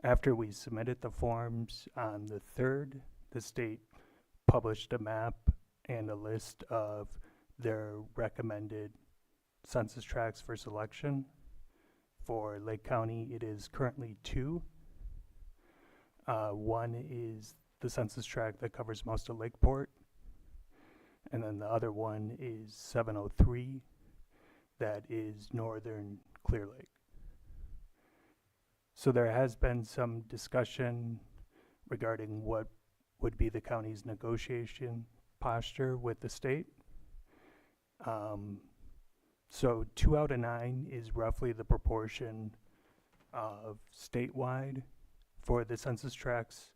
After we submitted the forms on the 3rd, the state published a map and a list of their recommended census tracts for selection. For Lake County, it is currently 2. One is the census tract that covers most of Lakeport, and then the other one is 703, that is northern Clear Lake. So there has been some discussion regarding what would be the county's negotiation posture with the state. So 2 out of 9 is roughly the proportion of statewide for the census tracts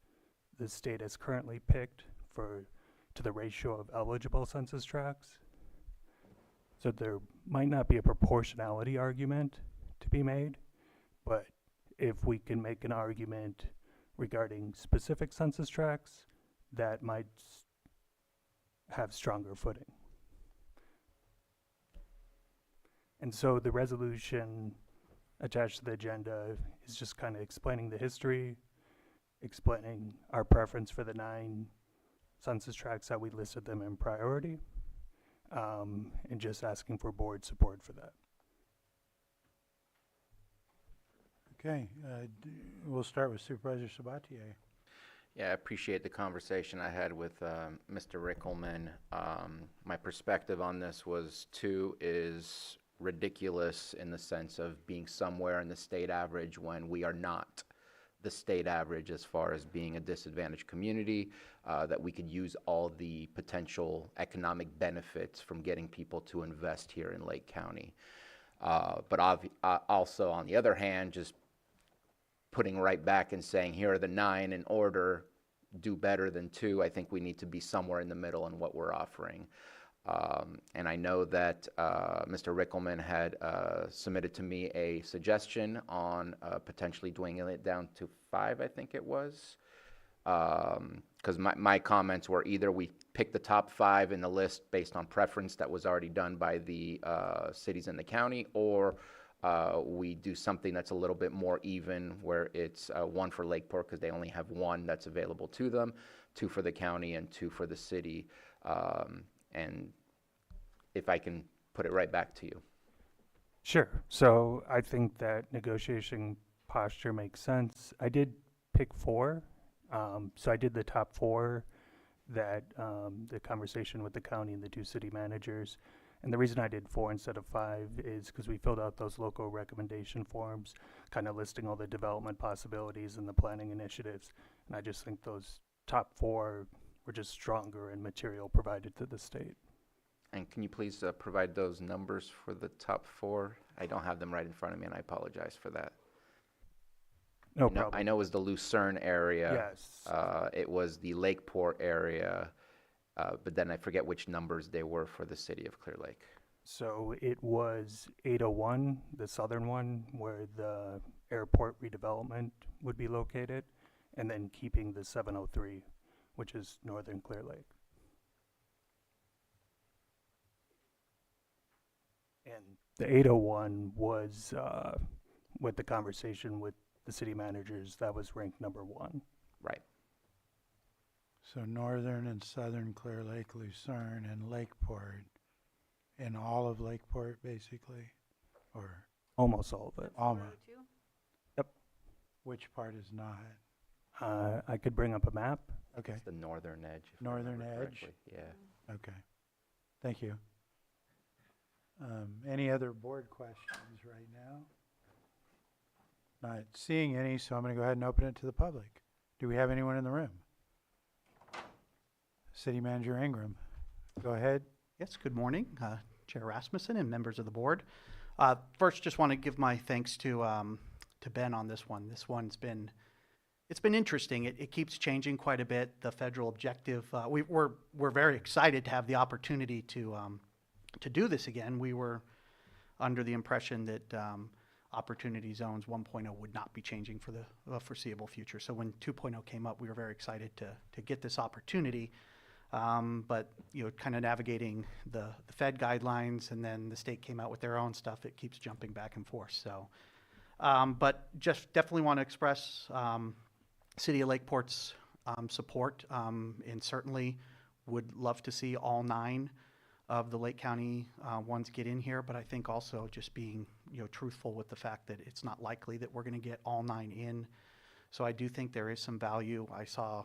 the state has currently picked to the ratio of eligible census tracts. So there might not be a proportionality argument to be made, but if we can make an argument regarding specific census tracts, that might have stronger footing. And so the resolution attached to the agenda is just kind of explaining the history, explaining our preference for the 9 census tracts that we listed them in priority, and just asking for board support for that. Okay, we'll start with Supervisor Sabatier. Yeah, I appreciate the conversation I had with Mr. Rickelman. My perspective on this was 2 is ridiculous in the sense of being somewhere in the state average when we are not the state average as far as being a disadvantaged community, that we could use all the potential economic benefits from getting people to invest here in Lake County. But also, on the other hand, just putting right back and saying, here are the 9 in order, do better than 2. I think we need to be somewhere in the middle in what we're offering. And I know that Mr. Rickelman had submitted to me a suggestion on potentially dwindling it down to 5, I think it was. Because my comments were either we pick the top 5 in the list based on preference that was already done by the cities in the county, or we do something that's a little bit more even, where it's 1 for Lakeport because they only have 1 that's available to them, 2 for the county, and 2 for the city. And if I can put it right back to you. Sure. So I think that negotiation posture makes sense. I did pick 4. So I did the top 4 that the conversation with the county and the 2 city managers. And the reason I did 4 instead of 5 is because we filled out those local recommendation forms, kind of listing all the development possibilities and the planning initiatives. And I just think those top 4 were just stronger in material provided to the state. And can you please provide those numbers for the top 4? I don't have them right in front of me, and I apologize for that. No problem. I know it was the Lucerne area. Yes. It was the Lakeport area, but then I forget which numbers they were for the city of Clear Lake. So it was 801, the southern one, where the airport redevelopment would be located, and then keeping the 703, which is northern Clear Lake. And the 801 was, with the conversation with the city managers, that was ranked number 1. Right. So northern and southern Clear Lake, Lucerne, and Lakeport, and all of Lakeport, basically, or Almost all of it. almost. 402? Yep. Which part is not? I could bring up a map. Okay, It's the northern edge. if I Northern remember edge? correctly. Yeah. okay. Thank you. Any other board questions right now? Not seeing any, so I'm going to go ahead and open it to the public. Do we have anyone in the room? City Manager Ingram, go ahead. Yes, good morning, Chair Rasmussen and members of the board. First, just want to give my thanks to Ben on this one. This one's been, it's been interesting. It keeps changing quite a bit. The federal objective, we're very excited to have the opportunity to do this again. We were under the impression that Opportunity Zones 1.0 would not be changing for the foreseeable future. So when 2.0 came up, we were very excited to get this opportunity. But you know, kind of navigating the Fed guidelines, and then the state came out with their own stuff. It keeps jumping back and forth. So, but just definitely want to express City of Lakeport's support, and certainly would love to see all 9 of the Lake County ones get in here. But I think also just being truthful with the fact that it's not likely that we're going to get all 9 in. So I do think there is some value. I saw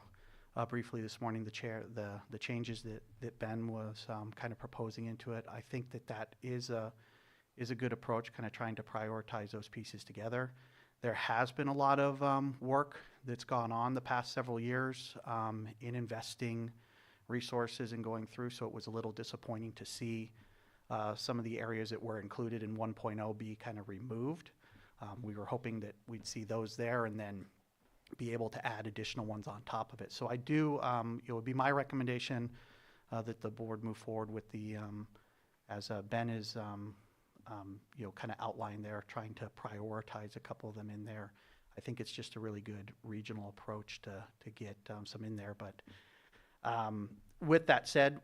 briefly this morning the changes that Ben was kind of proposing into it. I think that is a good approach, kind of trying to prioritize those pieces together. There has been a lot of work that's gone on the past several years in investing resources and going through, so it was a little disappointing to see some of the areas that were included in 1.0 be kind of removed. We were hoping that we'd see those there and then be able to add additional ones on top of it. So I do, it would be my recommendation that the board move forward with the, as Ben is, kind of outlined there, trying to prioritize a couple of them in there. I think it's just a really good regional approach to get some in there. But with that said,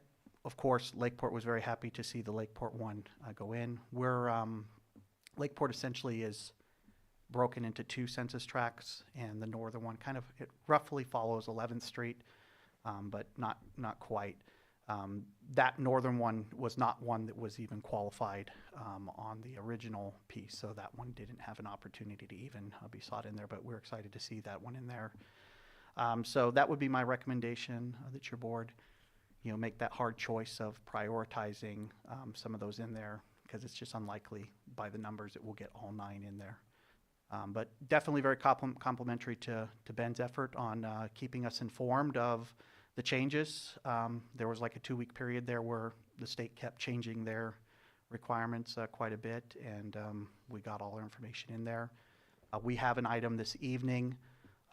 of course, Lakeport was very happy to see the Lakeport one go in. Lakeport essentially is broken into 2 census tracts, and the northern one kind of, it roughly follows 11th Street, but not quite. That northern one was not one that was even qualified on the original piece, so that one didn't have an opportunity to even be sought in there, but we're excited to see that one in there. So that would be my recommendation, that your board, make that hard choice of prioritizing some of those in there, because it's just unlikely by the numbers that we'll get all 9 in there. But definitely very complimentary to Ben's effort on keeping us informed of the changes. There was like a 2-week period there where the state kept changing their requirements quite a bit, and we got all our information in there. We have an item this evening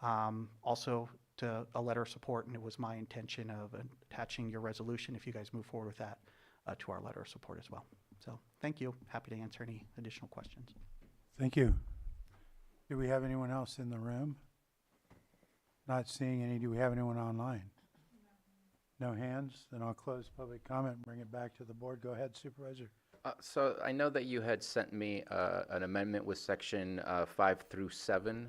also to a letter of support, and it was my intention of attaching your resolution, if you guys move forward with that, to our letter of support as well. So thank you. Happy to answer any additional questions. Thank you. Do we have anyone else in the room? Not seeing any. Do we have anyone online? No hands? Then I'll close public comment and bring it back to the board. Go ahead, Supervisor. So I know that you had sent me an amendment with section 5 through 7.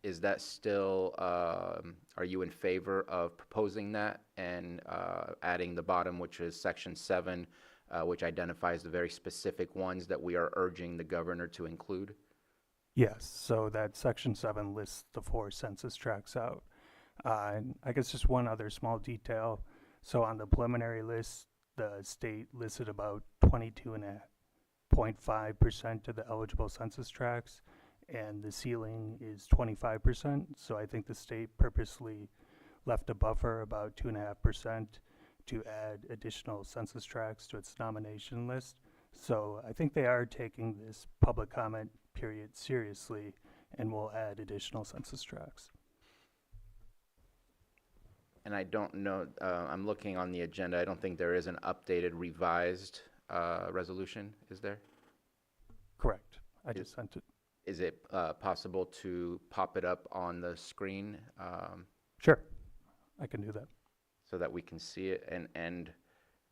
Is that still, are you in favor of proposing that and adding the bottom, which is section 7, which identifies the very specific ones that we are urging the governor to include? Yes, so that section 7 lists the 4 census tracts out. And I guess just one other small detail. So on the preliminary list, the state listed about 22.5% of the eligible census tracts, and the ceiling is 25%. So I think the state purposely left a buffer about 2.5% to add additional census tracts to its nomination list. So I think they are taking this public comment period seriously and will add additional census tracts. And I don't know, I'm looking on the agenda, I don't think there is an updated revised resolution, is there? Correct. I just sent it. Is it possible to pop it up on the screen Sure, I can do that. so that we can see it? And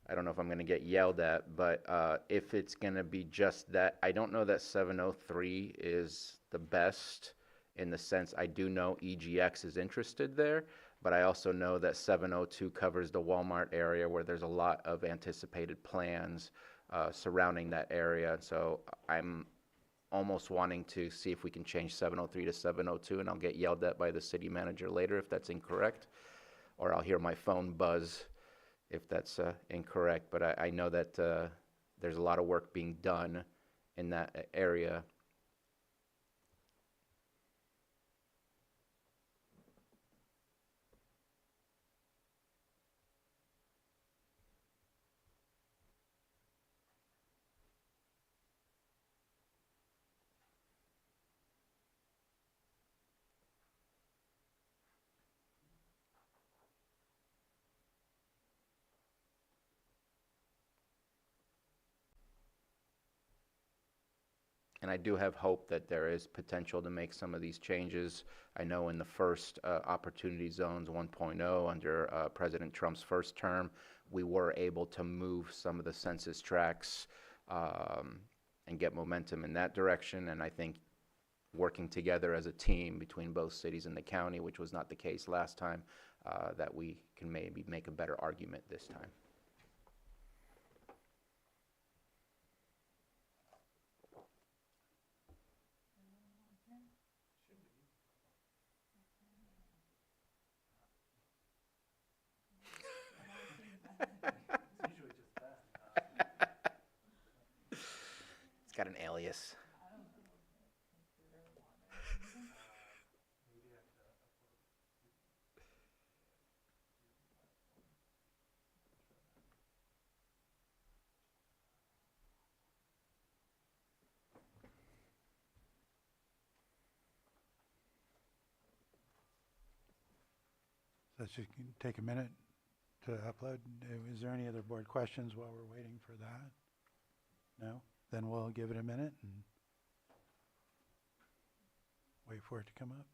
I don't know if I'm going to get yelled at, but if it's going to be just that, I don't know that 703 is the best in the sense I do know EGX is interested there, but I also know that 702 covers the Walmart area where there's a lot of anticipated plans surrounding that area. So I'm almost wanting to see if we can change 703 to 702, and I'll get yelled at by the city manager later if that's incorrect, or I'll hear my phone buzz if that's incorrect. But I know that there's a lot of work being done in that area. And I do have hope that there is potential to make some of these changes. I know in the first Opportunity Zones 1.0 under President Trump's first term, we were able to move some of the census tracts and get momentum in that direction. And I think working together as a team between both cities and the county, which was not the case last time, that we can maybe make a better argument this time. It's got an alias. So that should take a minute to upload. Is there any other board questions while we're waiting for that? No? Then we'll give it a minute and wait for it to come up.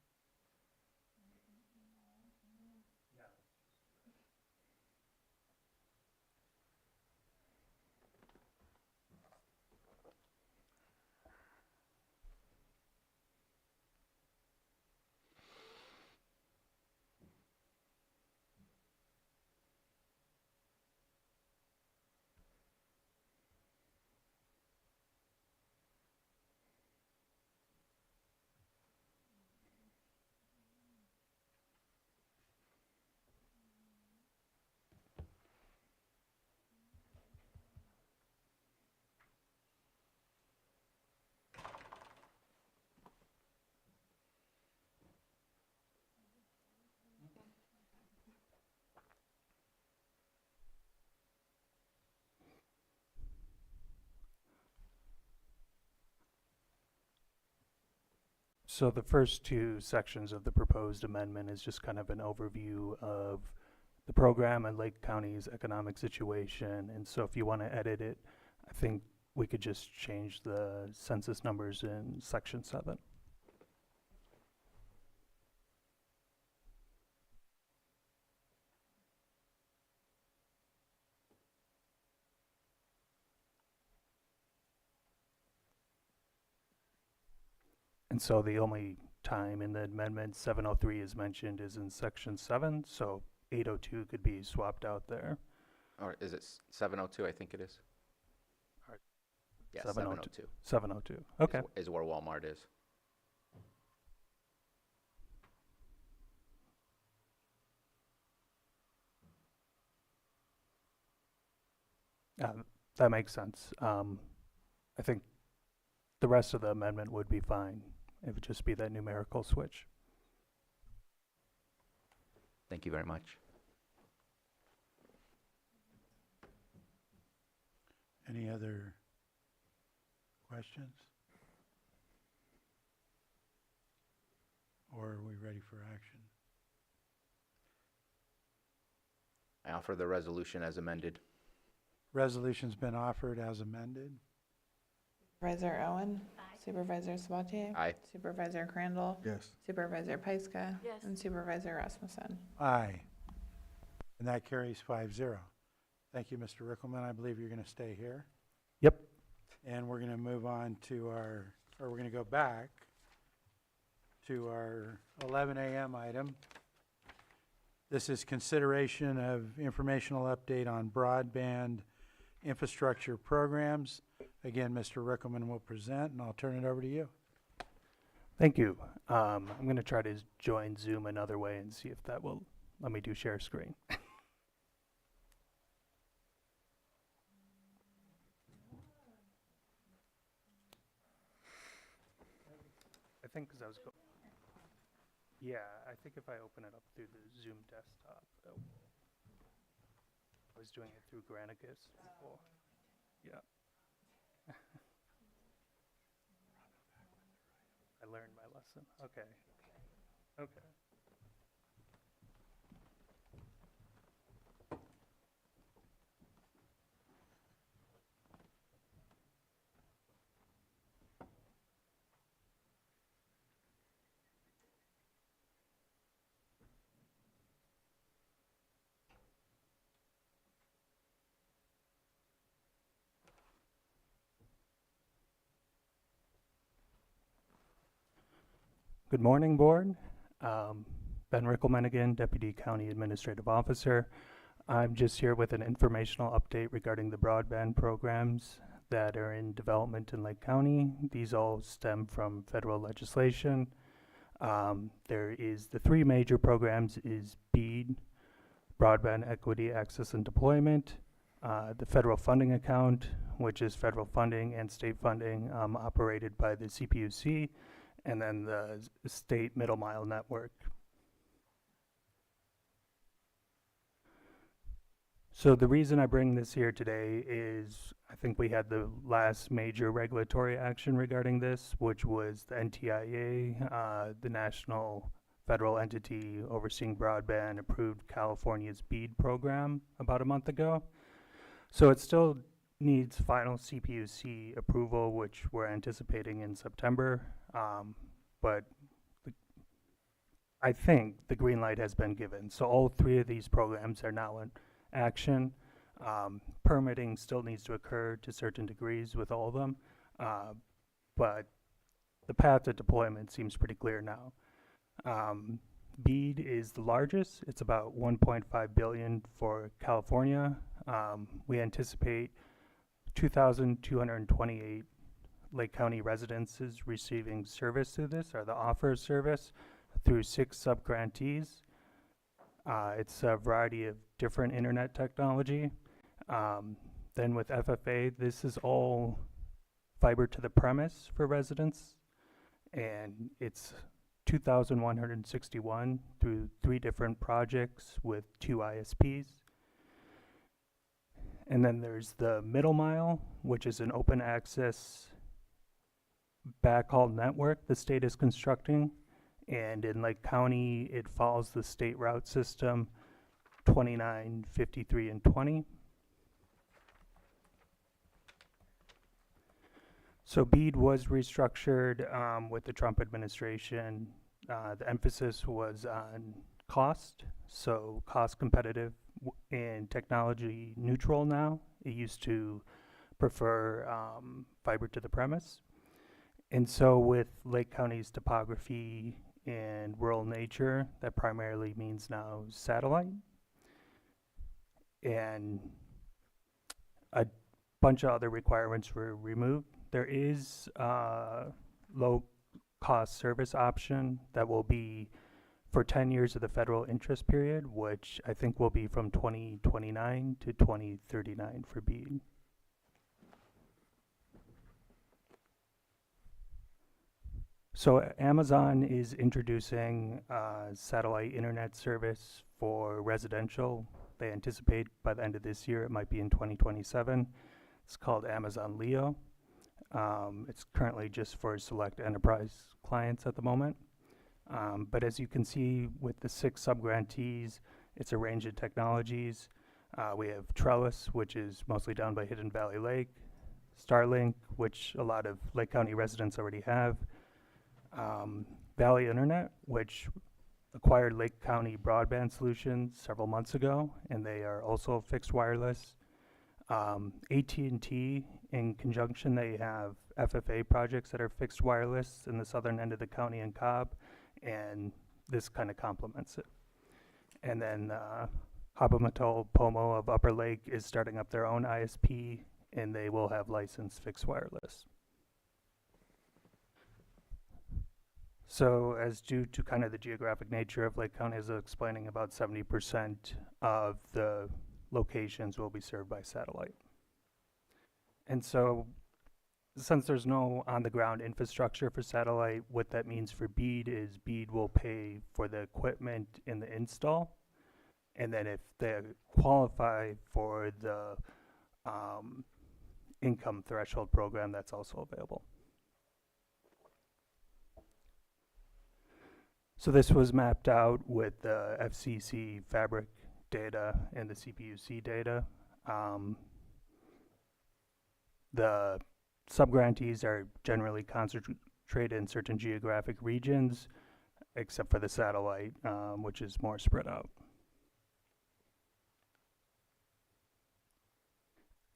So the first 2 sections of the proposed amendment is just kind of an overview of the program and Lake County's economic situation. And so if you want to edit it, I think we could just change the census numbers in section 7. And so the only time in the amendment 703 is mentioned is in section 7, so 802 could be swapped out there. Or is it 702? I think it is. All right. Yeah, 702. 702. 702, okay. Is where Walmart is. That makes sense. I think the rest of the amendment would be fine. It would just be that numerical switch. Thank you very much. Any other questions? Or are we ready for action? I offer the resolution as amended. Resolution's been offered as amended. Supervisor Owen? Supervisor Sabatier? Aye. Supervisor Crandall? Yes. Supervisor Pyska? Yes. And Supervisor Rasmussen? Aye. And that carries 5-0. Thank you, Mr. Rickelman. I believe you're going to stay here. Yep. And we're going to move on to we're going to go back to our 11 a.m. item. This is consideration of informational update on broadband infrastructure programs. Again, Mr. Rickelman will present, and I'll turn it over to you. Thank you. I'm going to try to join Zoom another way and see if that will let me do share screen. I think because I was I think if I open it up through the Zoom desktop, I was doing it through Granicus before. Yeah. I learned my lesson. Okay. Okay. Good morning, Board. Ben Rickelman again, Deputy County Administrative Officer. I'm just here with an informational update regarding the broadband programs that are in development in Lake County. These all stem from federal legislation. There is the three major programs is BEAD, Broadband Equity, Access and Deployment, the federal funding account, which is federal funding and state funding operated by the CPUC, and then the state middle mile network. So the reason I bring this here today is I think we had the last major regulatory action regarding this, which was the NTIA, the national federal entity overseeing broadband, approved California's BEAD program about a month ago. So it still needs final CPUC approval, which we're anticipating in September. But I think the green light has been given. So all three of these programs are now in action. Permitting still needs to occur to certain degrees with all of them. But the path to deployment seems pretty clear now. BEAD is the largest. It's about $1.5 billion for California. We anticipate 2,228 Lake County residences receiving service through this, or the offer of service, through 6 subgrantees. It's a variety of different internet technology. Then with FFA, this is all fiber to the premise for residents, and it's 2,161 through 3 different projects with 2 ISPs. And then there's the middle mile, which is an open access backhaul network the state is constructing. And in Lake County, it follows the state route system 29, 53, and 20. So BEAD was restructured with the Trump administration. The emphasis was on cost, so cost competitive and technology neutral now. It used to prefer fiber to the premise. And so with Lake County's topography and rural nature, that primarily means now satellite. And a bunch of other requirements were removed. There is a low cost service option that will be for 10 years of the federal interest period, which I think will be from 2029 to 2039 for BEAD. So Amazon is introducing satellite internet service for residential. They anticipate by the end of this year, it might be in 2027. It's called Amazon Leo. It's currently just for select enterprise clients at the moment. But as you can see with the 6 subgrantees, it's a range of technologies. We have Trellis, which is mostly down by Hidden Valley Lake, Starlink, which a lot of Lake County residents already have, Valley Internet, which acquired Lake County Broadband Solutions several months ago, and they are also fixed wireless. AT&T, in conjunction, they have FFA projects that are fixed wireless in the southern end of the county in Cobb, and this kind of complements it. And then Hobbimatol Pomo of Upper Lake is starting up their own ISP, and they will have licensed fixed wireless. So as due to kind of the geographic nature of Lake County, as I was explaining, about 70% of the locations will be served by satellite. And so since there's no on-the-ground infrastructure for satellite, what that means for BEAD is BEAD will pay for the equipment in the install. And then if they qualify for the income threshold program, that's also available. So this was mapped out with the FCC fabric data and the CPUC data. The subgrantees are generally concentrated in certain geographic regions, except for the satellite, which is more spread out.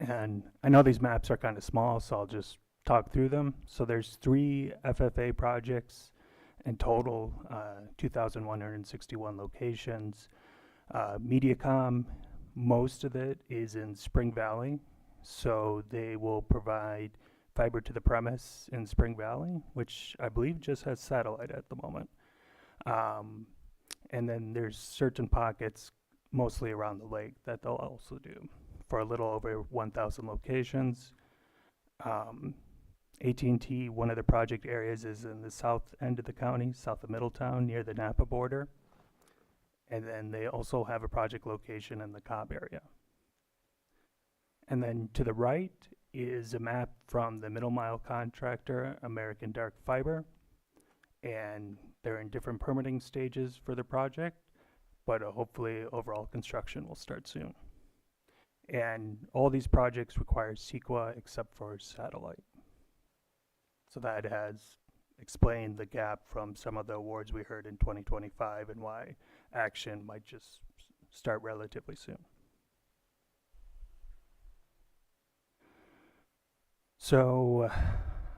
And I know these maps are kind of small, so I'll just talk through them. So there's 3 FFA projects in total, 2,161 locations. Mediacom, most of it is in Spring Valley, so they will provide fiber to the premise in Spring Valley, which I believe just has satellite at the moment. And then there's certain pockets, mostly around the lake, that they'll also do for a little over 1,000 locations. AT&T, one of the project areas is in the south end of the county, south of Middletown, near the Napa border. And then they also have a project location in the Cobb area. And then to the right is a map from the middle mile contractor, American Dark Fiber. And they're in different permitting stages for the project, but hopefully overall construction will start soon. And all these projects require CEQA except for satellite. So that has explained the gap from some of the awards we heard in 2025 and why action might just start relatively soon. So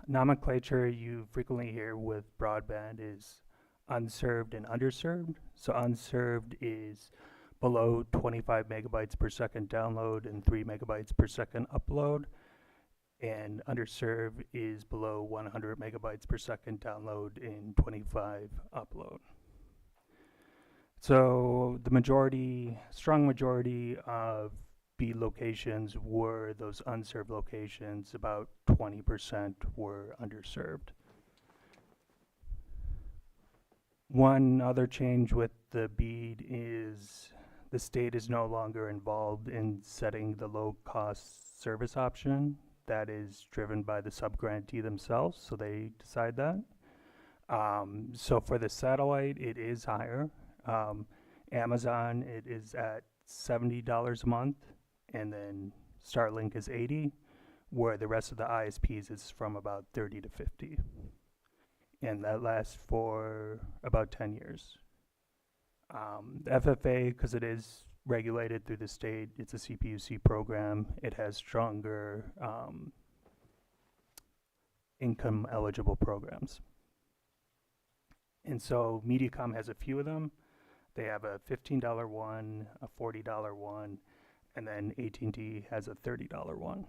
nomenclature you frequently hear with broadband is unserved and underserved. So unserved is below 25 megabytes per second download and 3 megabytes per second upload. And underserved is below 100 megabytes per second download and 25 upload. So the strong majority of B locations were those unserved locations. About 20% were underserved. One other change with the BEAD is the state is no longer involved in setting the low-cost service option. That is driven by the subgrantee themselves, so they decide that. So for the satellite, it is higher. Amazon, it is at $70 a month, and then Starlink is $80, where the rest of the ISPs is from about $30 to $50. And that lasts for about 10 years. The FFA, because it is regulated through the state, it's a CPUC program, it has stronger income eligible programs. And so Mediacom has a few of them. They have a $15 one, a $40 one, and then AT&T has a $30 one.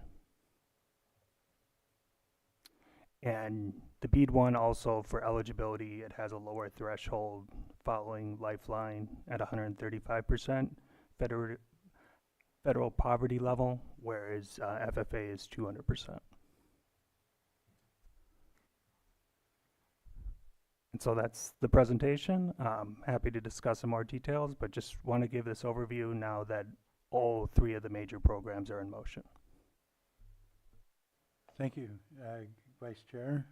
And the BEAD one also, for eligibility, it has a lower threshold following Lifeline at 135% federal poverty level, whereas FFA is 200%. And so that's the presentation. Happy to discuss some more details, but just want to give this overview now that all three of the major programs are in motion. Thank you. Vice Chair?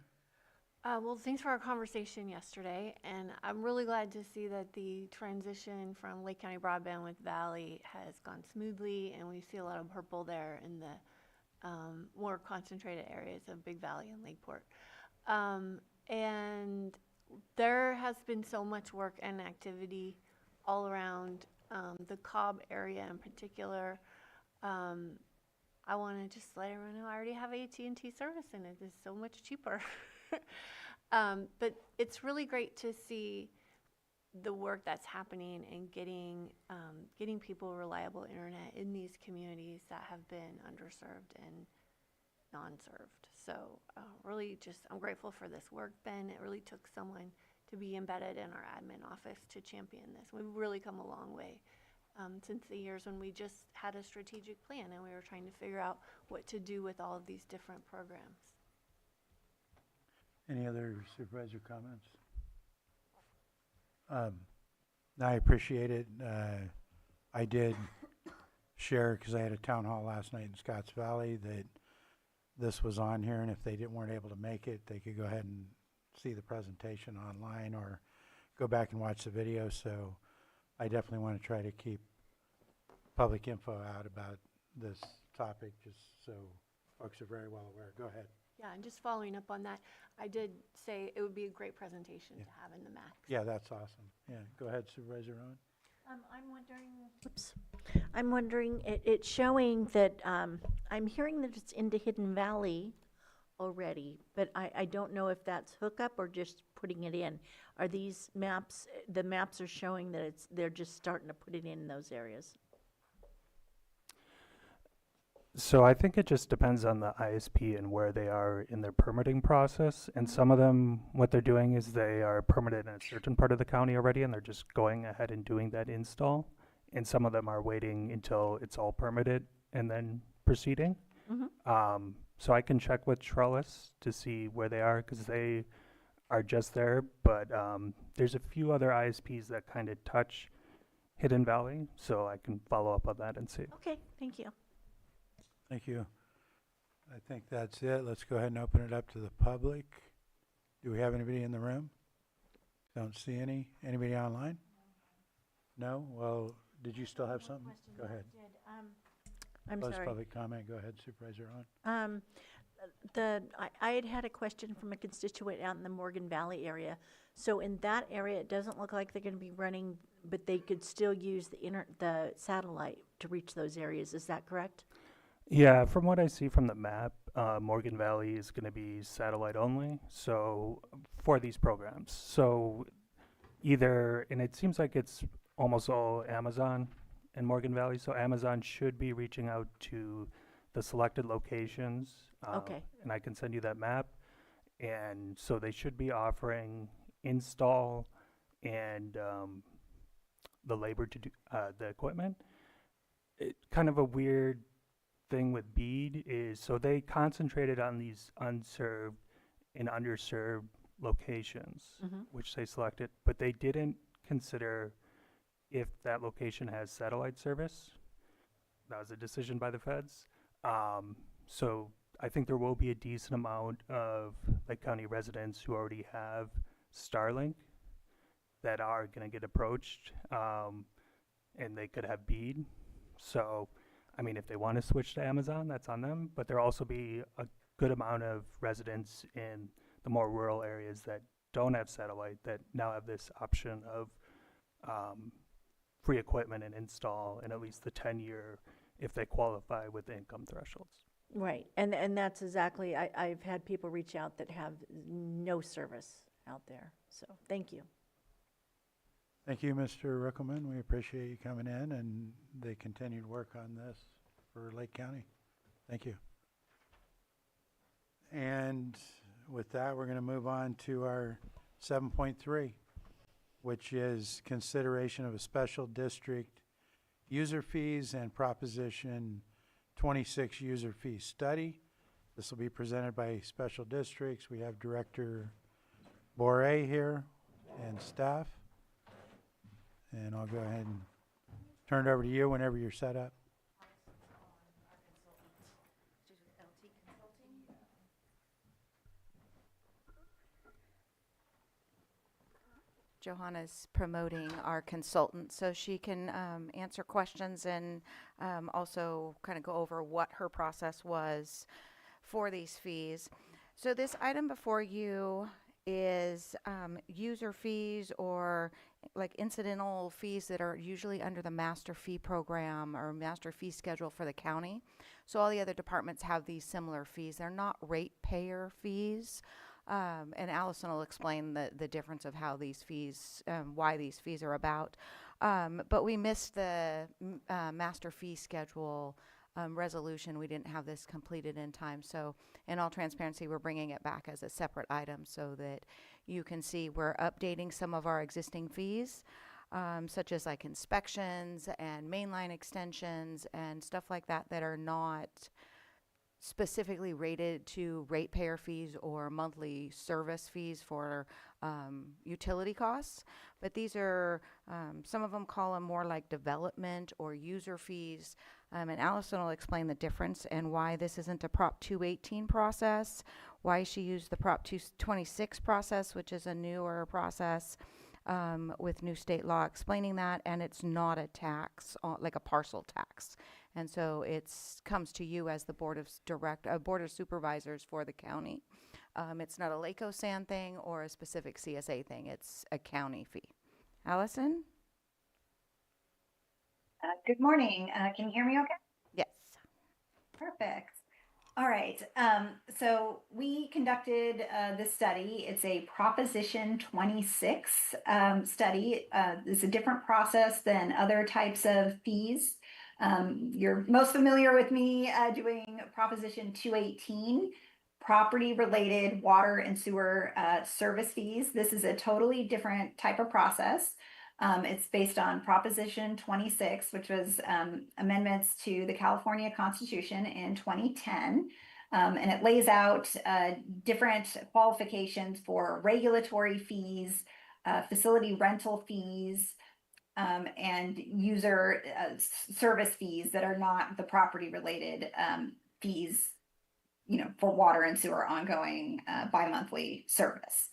Well, thanks for our conversation yesterday, and I'm really glad to see that the transition from Lake County Broadband with Valley has gone smoothly, and we see a lot of purple there in the more concentrated areas of Big Valley and Lakeport. And there has been so much work and activity all around the Cobb area in particular. I want to just let everyone know I already have AT&T service and it is so much cheaper. But it's really great to see the work that's happening and getting people reliable internet in these communities that have been underserved and non-served. So really just, I'm grateful for this work, Ben. It really took someone to be embedded in our admin office to champion this. We've really come a long way since the years when we just had a strategic plan and we were trying to figure out what to do with all of these different programs. Any other supervisor comments? I appreciate it. I did share, because I had a town hall last night in Scotts Valley, that this was on here, and if they weren't able to make it, they could go ahead and see the presentation online or go back and watch the video. So I definitely want to try to keep public info out about this topic, just so folks are very well aware. Go ahead. Yeah, and just following up on that, I did say it would be a great presentation to have in the MAX. Yeah, that's awesome. Yeah, go ahead, Supervisor Owen. I'm wondering, it's showing that, I'm hearing that it's into Hidden Valley already, but I don't know if that's hookup or just putting it in. Are these maps, the maps are showing that they're just starting to put it in those areas? So I think it just depends on the ISP and where they are in their permitting process. And some of them, what they're doing is they are permitted in a certain part of the county already, and they're just going ahead and doing that install. And some of them are waiting until it's all permitted and then proceeding. So I can check with Trellis to see where they are, because they are just there. But there's a few other ISPs that kind of touch Hidden Valley, so I can follow up on that and see. Okay, thank you. Thank you. I think that's it. Let's go ahead and open it up to the public. Do we have anybody in the room? Don't see any. Anybody online? No? Well, did you still have something? Go ahead. I'm Close sorry. public comment. Go ahead, Supervisor Owen. I had a question from a constituent out in the Morgan Valley area. So in that area, it doesn't look like they're going to be running, but they could still use the satellite to reach those areas. Is that correct? Yeah, from what I see from the map, Morgan Valley is going to be satellite only, so for these programs. So either, and it seems like it's almost all Amazon in Morgan Valley, so Amazon should be reaching out to the selected locations. Okay. And I can send you that map. And so they should be offering install and the labor to do the equipment. Kind of a weird thing with BEAD is, so they concentrated on these unserved and underserved locations, which they selected, but they didn't consider if that location has satellite service. That was a decision by the feds. So I think there will be a decent amount of Lake County residents who already have Starlink that are going to get approached, and they could have BEAD. So I mean, if they want to switch to Amazon, that's on them, but there'll also be a good amount of residents in the more rural areas that don't have satellite that now have this option of free equipment and install in at least the 10-year if they qualify with the income thresholds. Right, and that's exactly, I've had people reach out that have no service out there, so thank you. Thank you, Mr. Rickelman. We appreciate you coming in and the continued work on this for Lake County. Thank you. And with that, we're going to move on to our 7.3, which is consideration of a special district user fees and Proposition 26 user fee study. This will be presented by special districts. We have Director Boré here and staff. And I'll go ahead and turn it over to you whenever you're set up. Johanna's promoting our consultant, so she can answer questions and also kind of go over what her process was for these fees. So this item before you is user fees or like incidental fees that are usually under the master fee program or master fee schedule for the county. So all the other departments have these similar fees. They're not ratepayer fees. And Allison will explain the difference of how these fees, why these fees are about. But we missed the master fee schedule resolution. We didn't have this completed in time. So in all transparency, we're bringing it back as a separate item so that you can see we're updating some of our existing fees, such as like inspections and mainline extensions and stuff like that that are not specifically rated to ratepayer fees or monthly service fees for utility costs. But these are, some of them call them more like development or user fees. And Allison will explain the difference and why this isn't a Prop 218 process, why she used the Prop 226 process, which is a newer process with new state law explaining that, and it's not a tax, like a parcel tax. And so it's comes to you as the board of supervisors for the county. It's not a Lake San thing or a specific CSA thing. It's a county fee. Allison? Good morning. Can you hear me okay? Yes. Perfect. All right. So we conducted this study. It's a Proposition 26 study. It's a different process than other types of fees. You're most familiar with me doing Proposition 218, property-related water and sewer service fees. This is a totally different type of process. It's based on Proposition 26, which was amendments to the California Constitution in 2010. And it lays out different qualifications for regulatory fees, facility rental fees, and user service fees that are not the property related fees, for water and sewer ongoing bi-monthly service.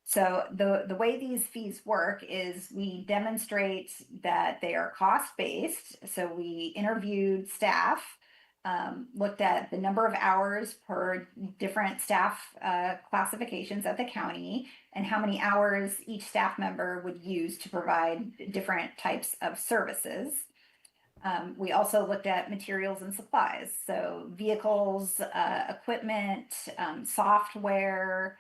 So the way these fees work is we demonstrate that they are cost-based. So we interviewed staff, looked at the number of hours per different staff classifications at the county and how many hours each staff member would use to provide different types of services. We also looked at materials and supplies, so vehicles, equipment, software,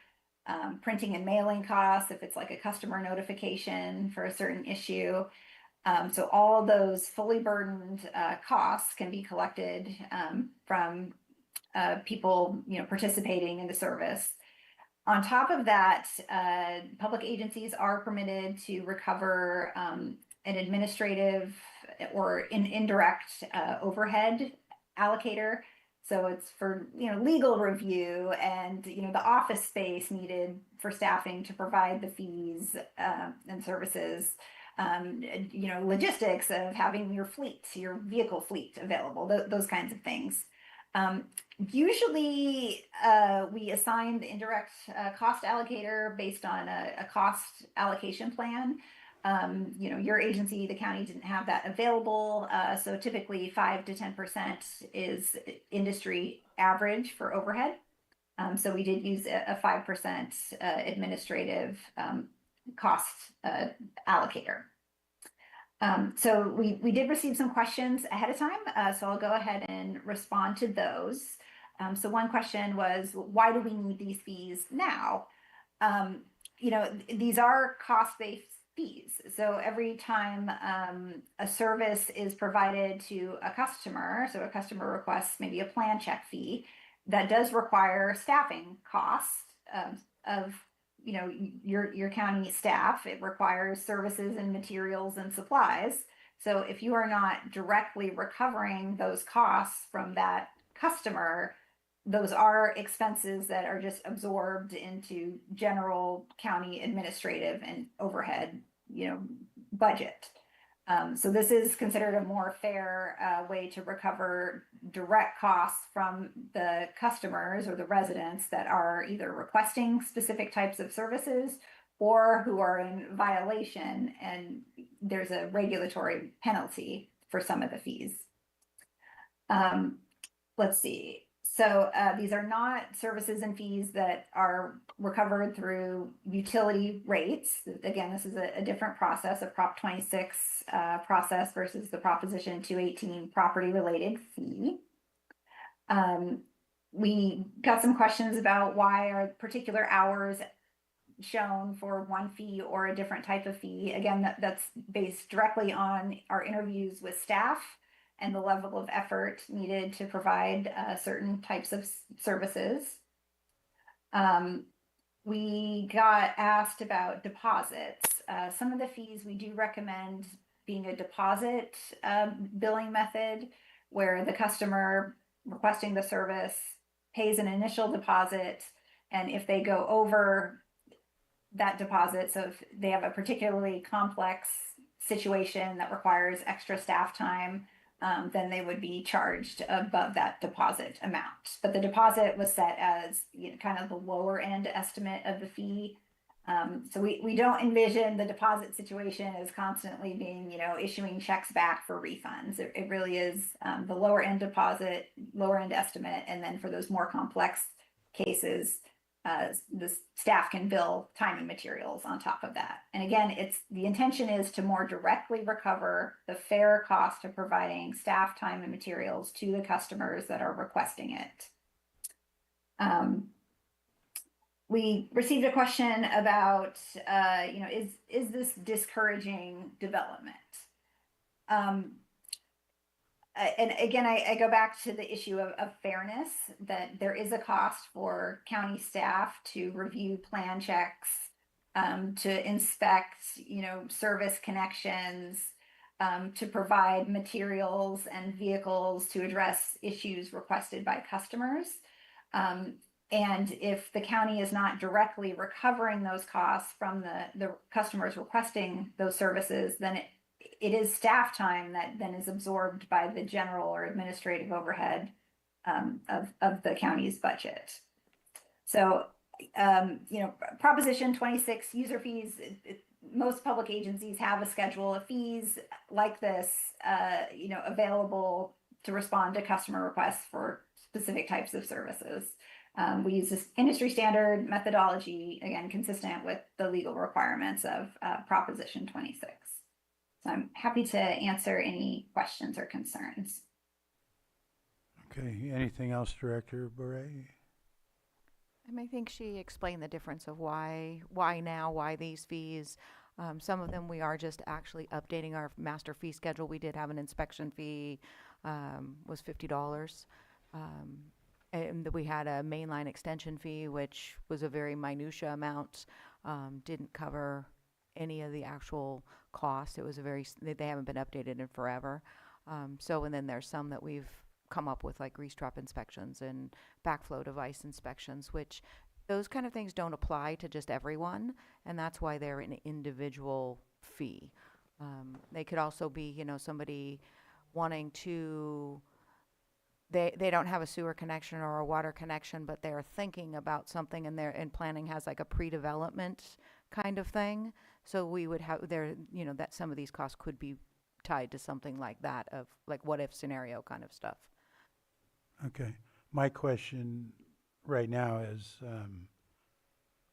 printing and mailing costs, if it's like a customer notification for a certain issue. So all those fully burdened costs can be collected from people, participating in the service. On top of that, public agencies are permitted to recover an administrative or an indirect overhead allocator. So it's for, legal review and, the office space needed for staffing to provide the fees and services, logistics of having your vehicle fleet available, those kinds of things. Usually we assign the indirect cost allocator based on a cost allocation plan. Your agency, the county, didn't have that available. So typically 5 to 10% is industry average for overhead. So we did use a 5% administrative cost allocator. So we did receive some questions ahead of time. So I'll go ahead and respond to those. So one question was, why do we need these fees now? These are cost-based fees. So every time a service is provided to a customer, so a customer requests maybe a plan check fee, that does require staffing costs of your county staff. It requires services and materials and supplies. So if you are not directly recovering those costs from that customer, those are expenses that are just absorbed into general county administrative and overhead, budget. So this is considered a more fair way to recover direct costs from the customers or the residents that are either requesting specific types of services or who are in violation, and there's a regulatory penalty for some of the fees. Let's see. So these are not services and fees that are recovered through utility rates. Again, this is a different process, a Prop 26 process versus the Proposition 218 property related fee. We got some questions about why are particular hours shown for one fee or a different type of fee. Again, that's based directly on our interviews with staff and the level of effort needed to provide certain types of services. We got asked about deposits. Some of the fees we do recommend being a deposit billing method where the customer requesting the service pays an initial deposit, and if they go over that deposit, so if they have a particularly complex situation that requires extra staff time, then they would be charged above that deposit amount. But the deposit was set as kind of the lower end estimate of the fee. So we don't envision the deposit situation as constantly being, issuing checks back for refunds. It really is the lower end deposit, lower end estimate, and then for those more complex cases, the staff can bill time and materials on top of that. And again, the intention is to more directly recover the fair cost of providing staff time and materials to the customers that are requesting it. We received a question about, is this discouraging development? And again, I go back to the issue of fairness, that there is a cost for county staff to review plan checks, to inspect, service connections, to provide materials and vehicles to address issues requested by customers. And if the county is not directly recovering those costs from the customers requesting those services, then it is staff time that then is absorbed by the general or administrative overhead of the county's budget. So, Proposition 26 user fees, most public agencies have a schedule of fees like this, available to respond to customer requests for specific types of services. We use this industry standard methodology, again, consistent with the legal requirements of Proposition 26. So I'm happy to answer any questions or concerns. Okay, anything else, Director Bure? I think she explained the difference of why now, why these fees. Some of them we are just actually updating our master fee schedule. We did have an inspection fee, was $50. And we had a mainline extension fee, which was a very minutia amount, didn't cover any of the actual costs. It was they haven't been updated in forever. And then there's some that we've come up with, like grease trap inspections and backflow device inspections, which those kind of things don't apply to just everyone, and that's why they're an individual fee. They could also be, somebody wanting to, they don't have a sewer connection or a water connection, but they're thinking about something, and planning has like a pre-development kind of thing. So we would have that some of these costs could be tied to something like that, of like what if scenario kind of stuff. Okay. My question right now is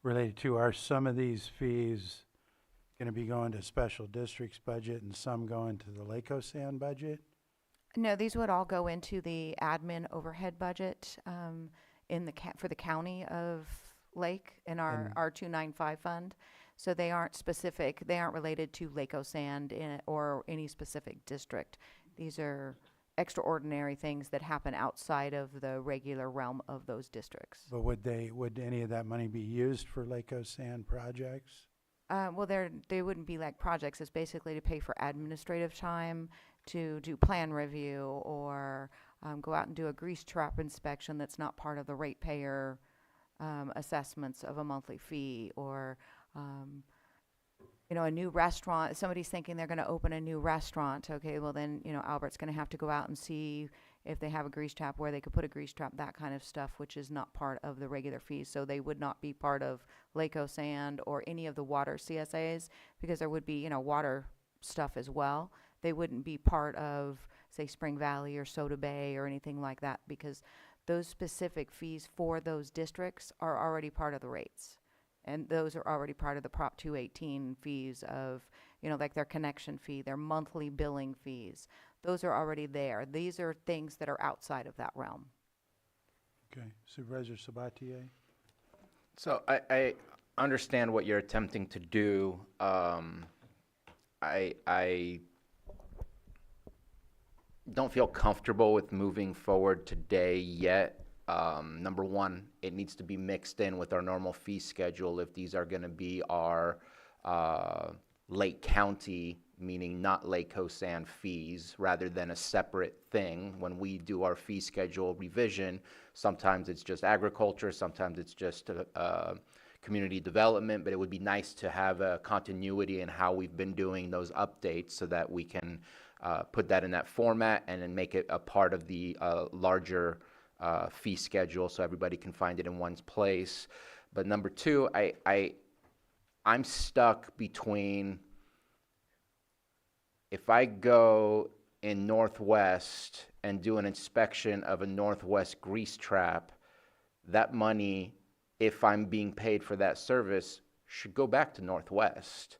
related to, are some of these fees going to be going to special districts budget and some going to the Lake Osan budget? No, these would all go into the admin overhead budget for the county of Lake in our 295 fund. So they aren't related to Lake Osan or any specific district. These are extraordinary things that happen outside of the regular realm of those districts. But would any of that money be used for Lake Sand projects? Well, they wouldn't be like projects. It's basically to pay for administrative time, to do plan review, or go out and do a grease trap inspection that's not part of the ratepayer assessments of a monthly fee, or a new restaurant. Somebody's thinking they're going to open a new restaurant. Okay, well then, Albert's going to have to go out and see if they have a grease trap, where they could put a grease trap, that kind of stuff, which is not part of the regular fees. So they would not be part of Lake Sand or any of the water CSAs, because there would be, water stuff as well. They wouldn't be part of, say, Spring Valley or Soda Bay or anything like that, because those specific fees for those districts are already part of the rates. And those are already part of the Prop 218 fees of, like their connection fee, their monthly billing fees. Those are already there. These are things that are outside of that realm. Okay, Supervisor Sabatier? So I understand what you're attempting to do. I don't feel comfortable with moving forward today yet. Number one, it needs to be mixed in with our normal fee schedule if these are going to be our Lake County, meaning not Lake Sand fees, rather than a separate thing. When we do our fee schedule revision, sometimes it's just agriculture, sometimes it's just community development, but it would be nice to have a continuity in how we've been doing those updates so that we can put that in that format and then make it a part of the larger fee schedule so everybody can find it in one place. But number two, I'm stuck between, if I go in Northwest and do an inspection of a Northwest grease trap, that money, if I'm being paid for that service, should go back to Northwest.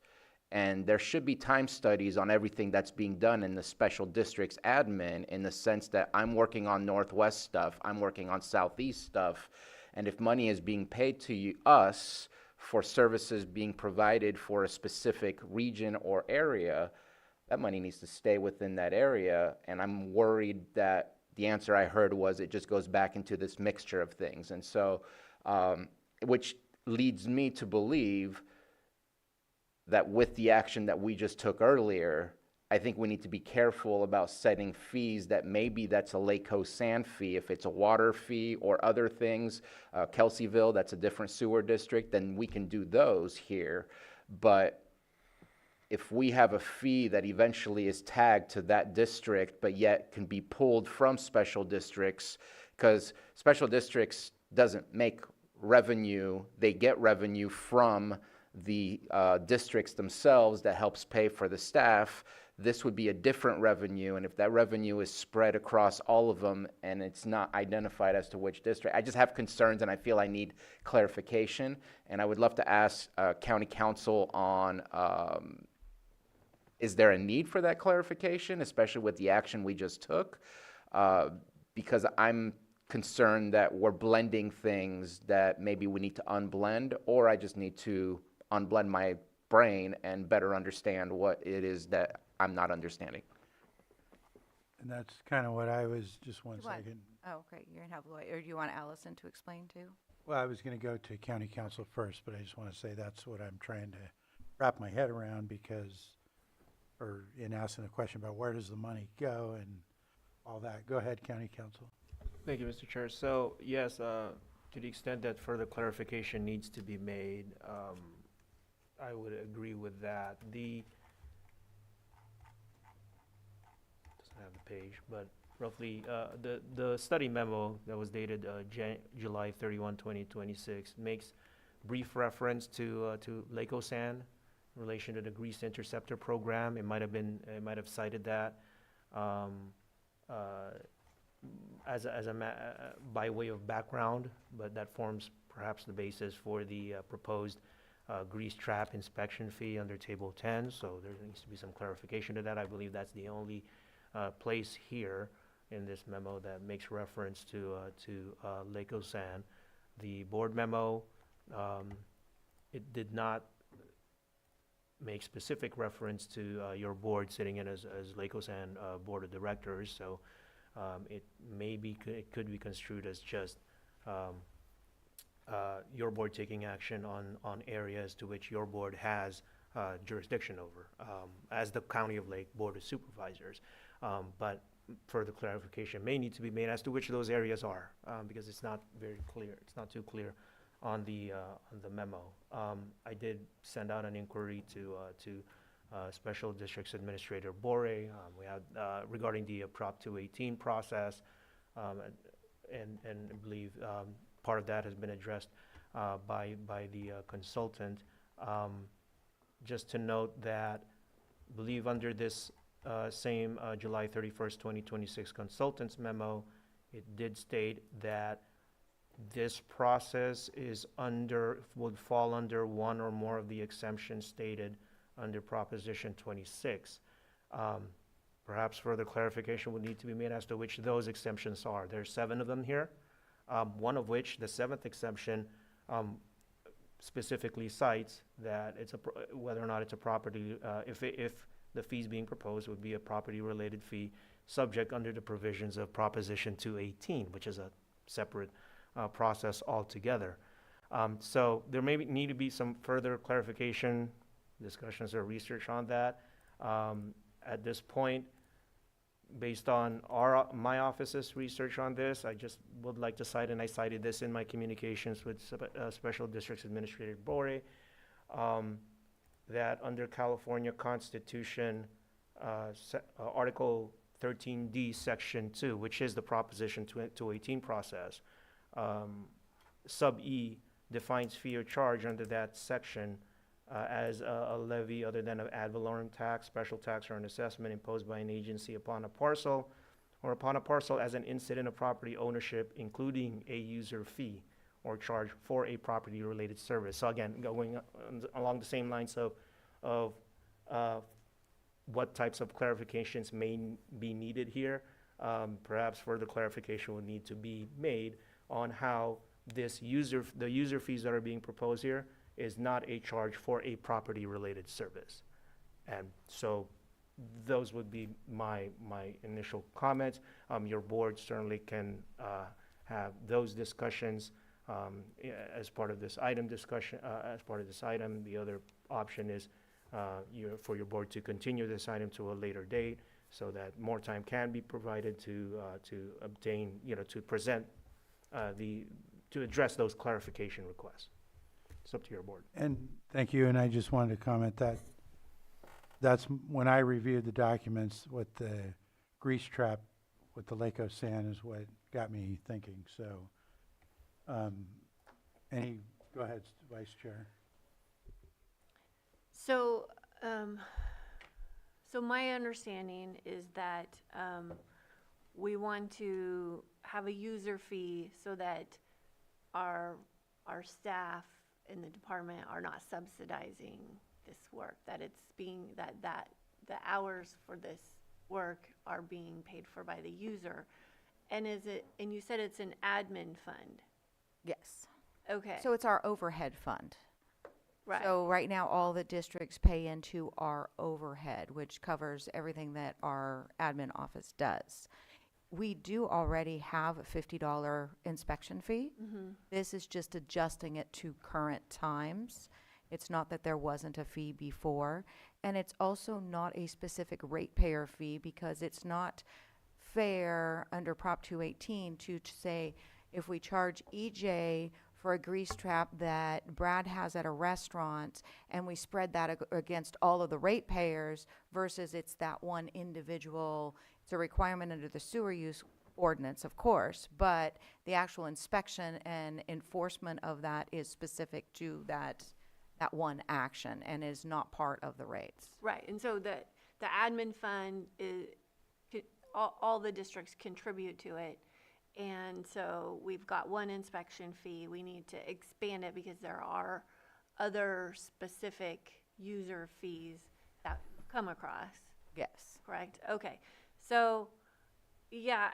And there should be time studies on everything that's being done in the special districts admin, in the sense that I'm working on Northwest stuff, I'm working on Southeast stuff, and if money is being paid to us for services being provided for a specific region or area, that money needs to stay within that area. And I'm worried that the answer I heard was it just goes back into this mixture of things. And so, which leads me to believe that with the action that we just took earlier, I think we need to be careful about setting fees that maybe that's a Lake Sand fee. If it's a water fee or other things, Kelseyville, that's a different sewer district, then we can do those here. But if we have a fee that eventually is tagged to that district, but yet can be pulled from special districts, because special districts doesn't make revenue, they get revenue from the districts themselves that helps pay for the staff. This would be a different revenue, and if that revenue is spread across all of them and it's not identified as to which district, I just have concerns and I feel I need clarification. And I would love to ask County Council on, is there a need for that clarification, especially with the action we just took? Because I'm concerned that we're blending things that maybe we need to unblend, or I just need to unblend my brain and better understand what it is that I'm not understanding. And that's kind of what I was, just one What? second. Oh, okay, you're gonna have Lloyd, or do you want Allison to explain too? Well, I was going to go to County Council first, but I just want to say that's what I'm trying to wrap my head around, because, or in asking the question about where does the money go and all that. Go ahead, County Council. Thank you, Mr. Chair. So, yes, to the extent that further clarification needs to be made, I would agree with that. Doesn't have the page, but roughly, the study memo that was dated July 31, 2026 makes brief reference to Lake Sand in relation to the Grease Interceptor Program. It might have cited that by way of background, but that forms perhaps the basis for the proposed grease trap inspection fee under Table 10. So there needs to be some clarification to that. I believe that's the only place here in this memo that makes reference to Lake Sand. The board memo, it did not make specific reference to your board sitting in as Lake Sand Board of Directors. So it it could be construed as just your board taking action on areas to which your board has jurisdiction over, as the County of Lake Board of Supervisors. But further clarification may need to be made as to which those areas are, because it's not very clear. It's not too clear on the memo. I did send out an inquiry to Special Districts Administrator Bore. We had regarding the Prop 218 process, and I believe part of that has been addressed by the consultant. Just to note that, I believe under this same July 31st, 2026 consultant's memo, it did state that this process would fall under one or more of the exemptions stated under Proposition 26. Perhaps further clarification would need to be made as to which those exemptions are. There's 7 of them here, one of which, the 7th exemption, specifically cites that whether or not it's a property, if the fees being proposed would be a property-related fee subject under the provisions of Proposition 218, which is a separate process altogether. So there may need to be some further clarification, discussions or research on that. At this point, based on my office's research on this, I just would like to cite, and I cited this in my communications with Special Districts Administrator Bore, that under California Constitution, Article 13D, Section 2, which is the Proposition 218 process, Sub E defines fee or charge under that section as a levy other than an ad valorem tax, special tax, or an assessment imposed by an agency upon a parcel as an incident of property ownership, including a user fee or charge for a property-related service. So again, going along the same lines of what types of clarifications may be needed here, perhaps further clarification would need to be made on how the user fees that are being proposed here is not a charge for a property-related service. And so those would be my initial comments. Your board certainly can have those discussions as part of this item discussion. As part of this item, the other option is for your board to continue this item to a later date, so that more time can be provided to obtain, to present to address those clarification requests. It's up to your board. And thank you, and I just wanted to comment that that's when I reviewed the documents with the grease trap with the Lake Sand is what got me thinking. So, go ahead, Vice Chair. So, so my understanding is that we want to have a user fee so that our staff in the department are not subsidizing this work, that it's being, that the hours for this work are being paid for by the user. And and you said it's an admin fund? Yes. Okay. So it's our overhead fund. Right. So right now, all the districts pay into our overhead, which covers everything that our admin office does. We do already have a $50 inspection fee. Mm-hmm. This is just adjusting it to current times. It's not that there wasn't a fee before. And it's also not a specific ratepayer fee, because it's not fair under Prop 218 to say, if we charge EJ for a grease trap that Brad has at a restaurant and we spread that against all of the ratepayers versus it's that one individual. It's a requirement under the sewer use ordinance, of course, but the actual inspection and enforcement of that is specific to that one action and is not part of the rates. Right, and so the admin fund is, all the districts contribute to it. And so we've got one inspection fee. We need to expand it because there are other specific user fees that come across. Yes. Correct? Okay. So, yeah,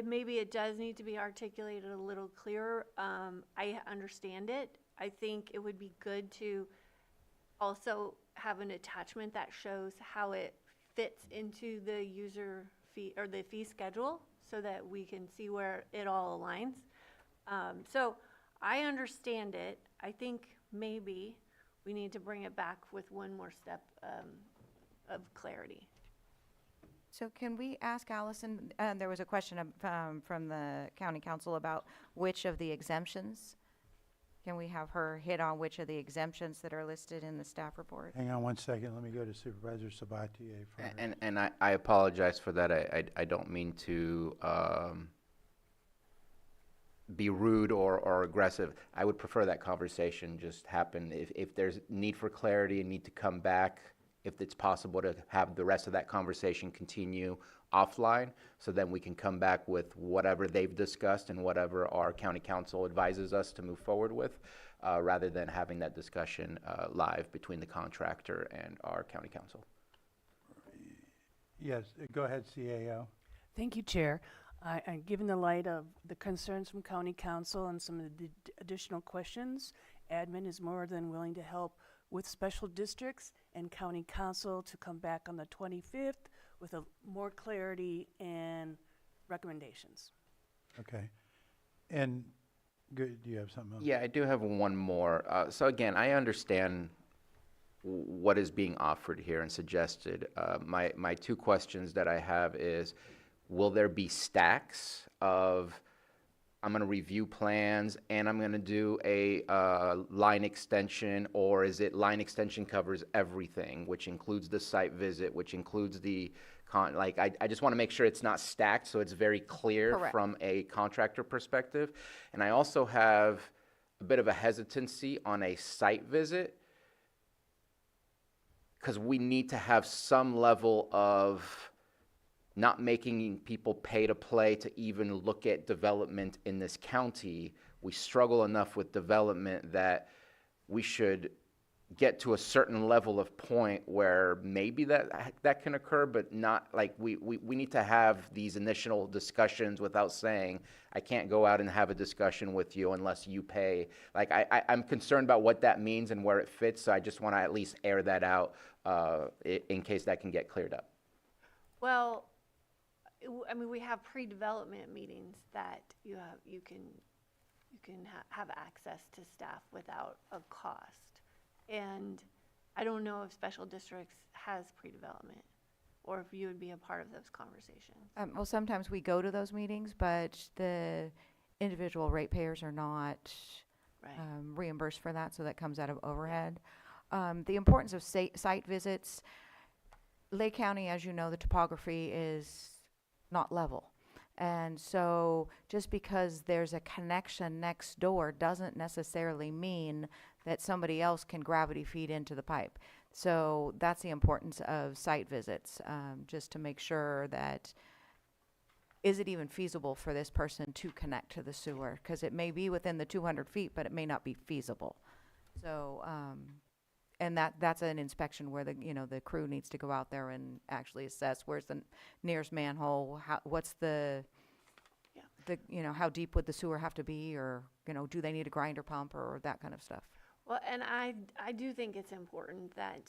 maybe it does need to be articulated a little clearer. I understand it. I think it would be good to also have an attachment that shows how it fits into the user fee, or the fee schedule, so that we can see where it all aligns. So I understand it. I think maybe we need to bring it back with one more step of clarity. So can we ask Allison, there was a question from the county council about which of the exemptions. Can we have her hit on which of the exemptions that are listed in the staff report? Hang on one second, let me go to Supervisor Sabatier for her. And I apologize for that. I don't mean to be rude or aggressive. I would prefer that conversation just happen. If there's need for clarity and need to come back, if it's possible to have the rest of that conversation continue offline, so then we can come back with whatever they've discussed and whatever our county council advises us to move forward with, rather than having that discussion live between the contractor and our county council. Yes, go ahead, CAO. Thank you, Chair. Given the light of the concerns from County Council and some of the additional questions, admin is more than willing to help with special districts and County Council to come back on the 25th with more clarity and recommendations. Okay. And good, do you have something else? Yeah, I do have one more. So again, I understand what is being offered here and suggested. My two questions that I have is, will there be stacks of, I'm going to review plans and I'm going to do a line extension, or is it line extension covers everything, which includes the site visit, which includes the I just want to make sure it's not stacked, so it's very clear Correct. From a contractor perspective. And I also have a bit of a hesitancy on a site visit, because we need to have some level of not making people pay to play to even look at development in this county. We struggle enough with development that we should get to a certain level of point where maybe that can occur, but not like we need to have these initial discussions without saying, I can't go out and have a discussion with you unless you pay. Like I'm concerned about what that means and where it fits, so I just want to at least air that out in case that can get cleared up. Well, I mean, we have pre-development meetings that you can have access to staff without a cost. And I don't know if special districts has pre-development, or if you would be a part of those conversations. Well, sometimes we go to those meetings, but the individual ratepayers are not Right. reimbursed for that, so that comes out of overhead. The importance of site visits. Lake County, as you know, the topography is not level. And so just because there's a connection next door doesn't necessarily mean that somebody else can gravity feed into the pipe. So that's the importance of site visits, just to make sure that, is it even feasible for this person to connect to the sewer? Because it may be within the 200 feet, but it may not be feasible. So, and that's an inspection where the crew needs to go out there and actually assess where's the nearest manhole, what's the how deep would the sewer have to be, or do they need a grinder pump or that kind of stuff. Well, and I do think it's important that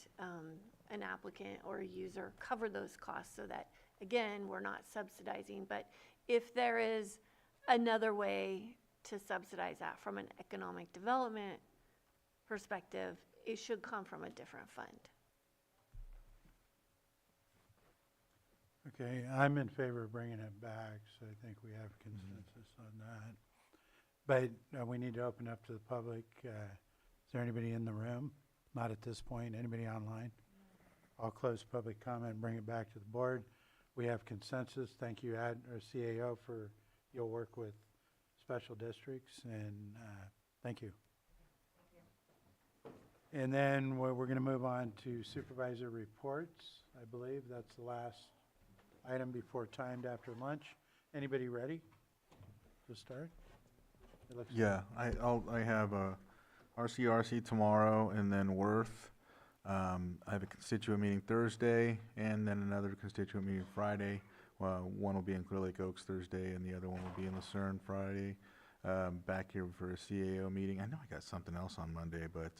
an applicant or a user cover those costs, so that, again, we're not subsidizing. But if there is another way to subsidize that from an economic development perspective, it should come from a different fund. Okay, I'm in favor of bringing it back, so I think we have consensus on that. But we need to open up to the public. Is there anybody in the room? Not at this point. Anybody online? I'll close public comment and bring it back to the board. We have consensus. Thank you, CAO, for your work with special districts, and thank you. And then we're going to move on to supervisor reports. I believe that's the last item before timed after lunch. Anybody ready to start? Yeah, I have RCRC tomorrow, and then Worth. I have a constituent meeting Thursday, and then another constituent meeting Friday. One will be in Clear Lake Oaks Thursday, and the other one will be in Lucerne Friday. Back here for a CAO meeting. I know I got something else on Monday, but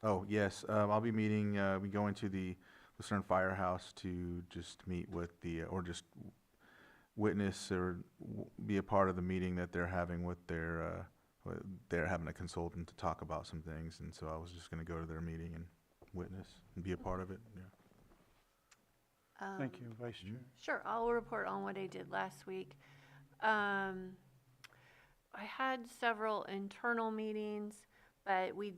Oh, yes, I'll be meeting, we go into the Lucerne Firehouse to just meet with the, or just witness or be a part of the meeting that they're having with their, they're having a consultant to talk about some things, and so I was just gonna go to their meeting and witness and be a part of it, yeah. Thank you, Vice Chair. Sure, I'll report on what I did last week. I had several internal meetings, but we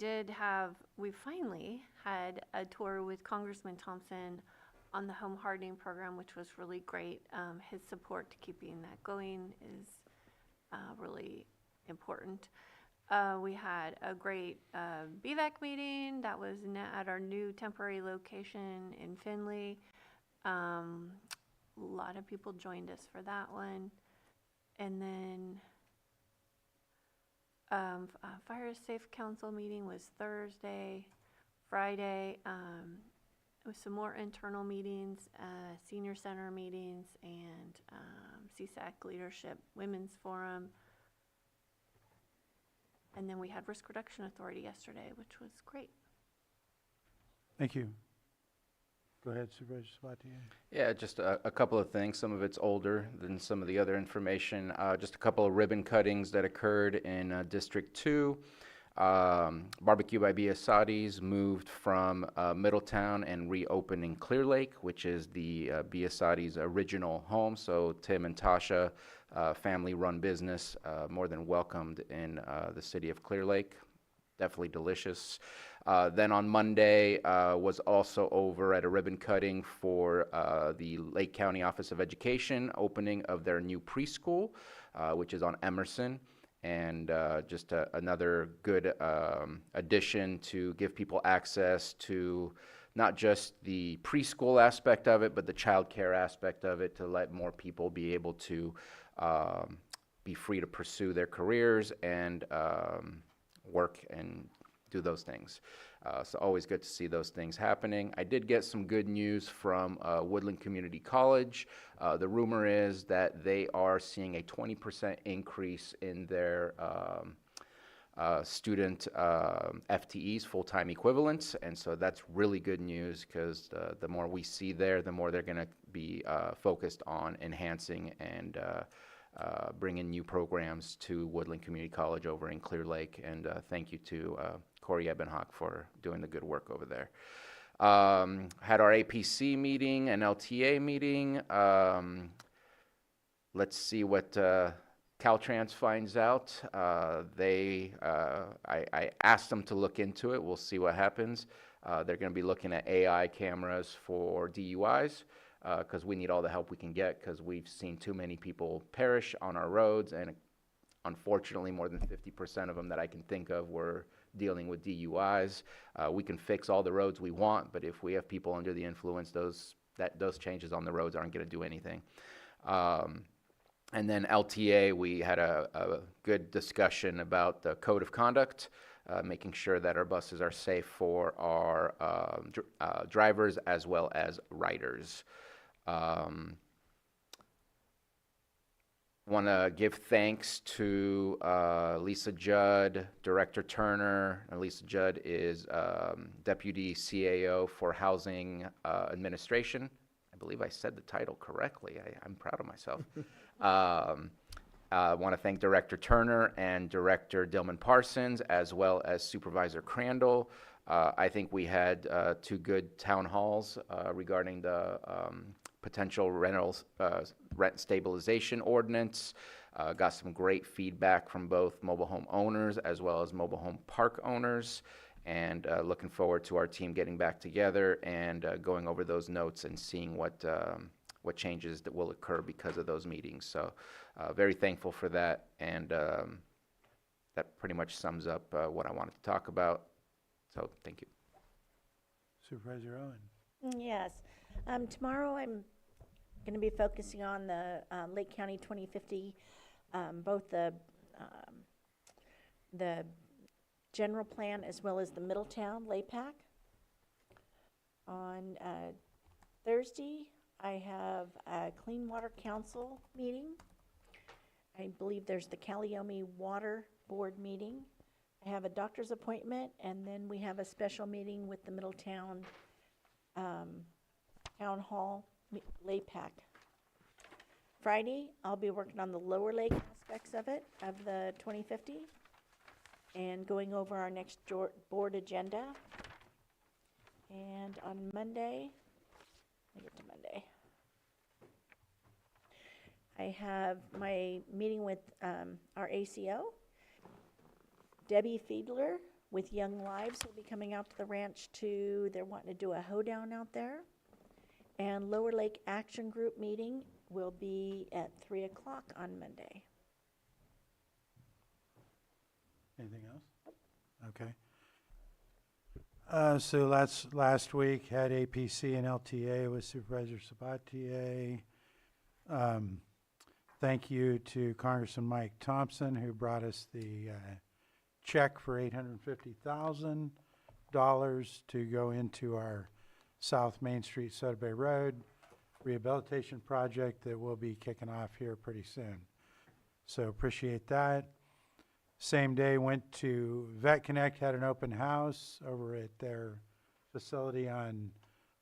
finally had a tour with Congressman Thompson on the home hardening program, which was really great. His support to keeping that going is really important. We had a great BVAC meeting that was at our new temporary location in Findlay. A lot of people joined us for that one. And then Fire Safe Council meeting was Thursday. Friday, with some more internal meetings, senior center meetings, and CSAC leadership, women's forum. And then we had Risk Reduction Authority yesterday, which was great. Thank you. Go ahead, Supervisor Sabatier. Yeah, just a couple of things. Some of it's older than some of the other information. Just a couple of ribbon cuttings that occurred in District 2. Barbecue by Biasati's moved from Middletown and reopened in Clear Lake, which is the Biasati's original home. So Tim and Tasha, family-run business, more than welcomed in the city of Clear Lake. Definitely delicious. Then on Monday was also over at a ribbon cutting for the Lake County Office of Education, opening of their new preschool, which is on Emerson. And just another good addition to give people access to not just the preschool aspect of it, but the child care aspect of it, to let more people be able to be free to pursue their careers and work and do those things. So always good to see those things happening. I did get some good news from Woodland Community College. The rumor is that they are seeing a 20% increase in their student FTEs, full-time equivalents, and so that's really good news, because the more we see there, the more they're going to be focused on enhancing and bringing new programs to Woodland Community College over in Clear Lake. And thank you to Corey Ebenhock for doing the good work over there. Had our APC meeting and LTA meeting. Let's see what Caltrans finds out. I asked them to look into it. We'll see what happens. They're going to be looking at AI cameras for DUIs, because we need all the help we can get, because we've seen too many people perish on our roads, and unfortunately more than 50% of them that I can think of were dealing with DUIs. We can fix all the roads we want, but if we have people under the influence, those changes on the roads aren't going to do anything. And then LTA, we had a good discussion about the code of conduct, making sure that our buses are safe for our drivers as well as riders. Want to give thanks to Lisa Judd, Director Turner. And Lisa Judd is Deputy CAO for Housing Administration. I believe I said the title correctly. I'm proud of myself. I want to thank Director Turner and Director Dillman Parsons, as well as Supervisor Crandall. I think we had 2 good town halls regarding the potential rent stabilization ordinance. Got some great feedback from both mobile home owners as well as mobile home park owners, and looking forward to our team getting back together and going over those notes and seeing what changes that will occur because of those meetings. So very thankful for that, and that pretty much sums up what I wanted to talk about. So thank you. Supervisor Owen. Yes. Tomorrow I'm going to be focusing on the Lake County 2050, both the general plan as well as the Middletown LAPAC. On Thursday, I have a Clean Water Council meeting. I believe there's the Calliope Water Board meeting. I have a doctor's appointment, and then we have a special meeting with the Middletown Town Hall LAPAC. Friday, I'll be working on the Lower Lake aspects of it, of the 2050, and going over our next board agenda. And on Monday, let me get to Monday. I have my meeting with our ACO. Debbie Fiedler with Young Lives will be coming out to the ranch they're wanting to do a hoedown out there. And Lower Lake Action Group meeting will be at 3 o'clock on Monday. Anything else? Okay. So last week had APC and LTA with Supervisor Sabatier. Thank you to Congressman Mike Thompson, who brought us the check for $850,000 to go into our South Main Street Soda Bay Road rehabilitation project that will be kicking off here pretty soon. So appreciate that. Same day went to Vet Connect, had an open house over at their facility on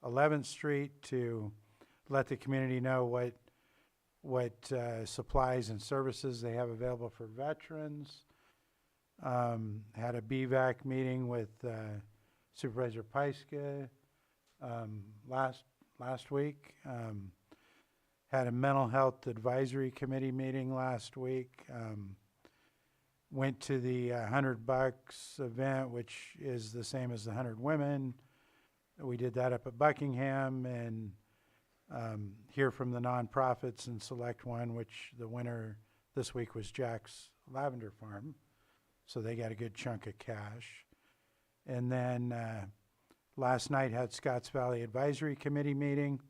11th Street to let the community know what supplies and services they have available for veterans. Had a BVAC meeting with Supervisor Peiska last week. Had a mental health advisory committee meeting last week. Went to the $100 event, which is the same as the 100 Women. We did that up at Buckingham, and hear from the nonprofits and select one, which the winner this week was Jack's Lavender Farm. So they got a good chunk of cash. And then last night had Scotts Valley Advisory Committee meeting.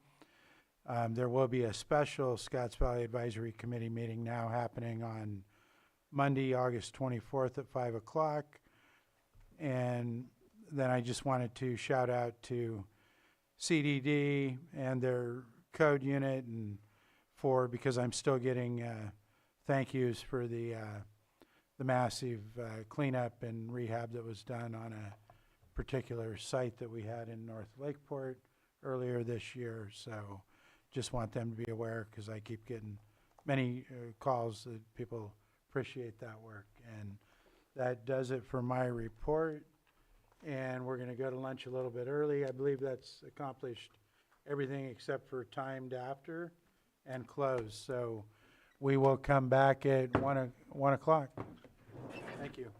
There will be a special Scotts Valley Advisory Committee meeting now happening on Monday, August 24th at 5 o'clock. And then I just wanted to shout out to CDD and their code unit and because I'm still getting thank yous for the massive cleanup and rehab that was done on a particular site that we had in North Lakeport earlier this year. So just want them to be aware, because I keep getting many calls that people appreciate that work. And that does it for my report. And we're going to go to lunch a little bit early. I believe that's accomplished everything except for timed after and close. So we will come back at 1 o'clock. Thank you.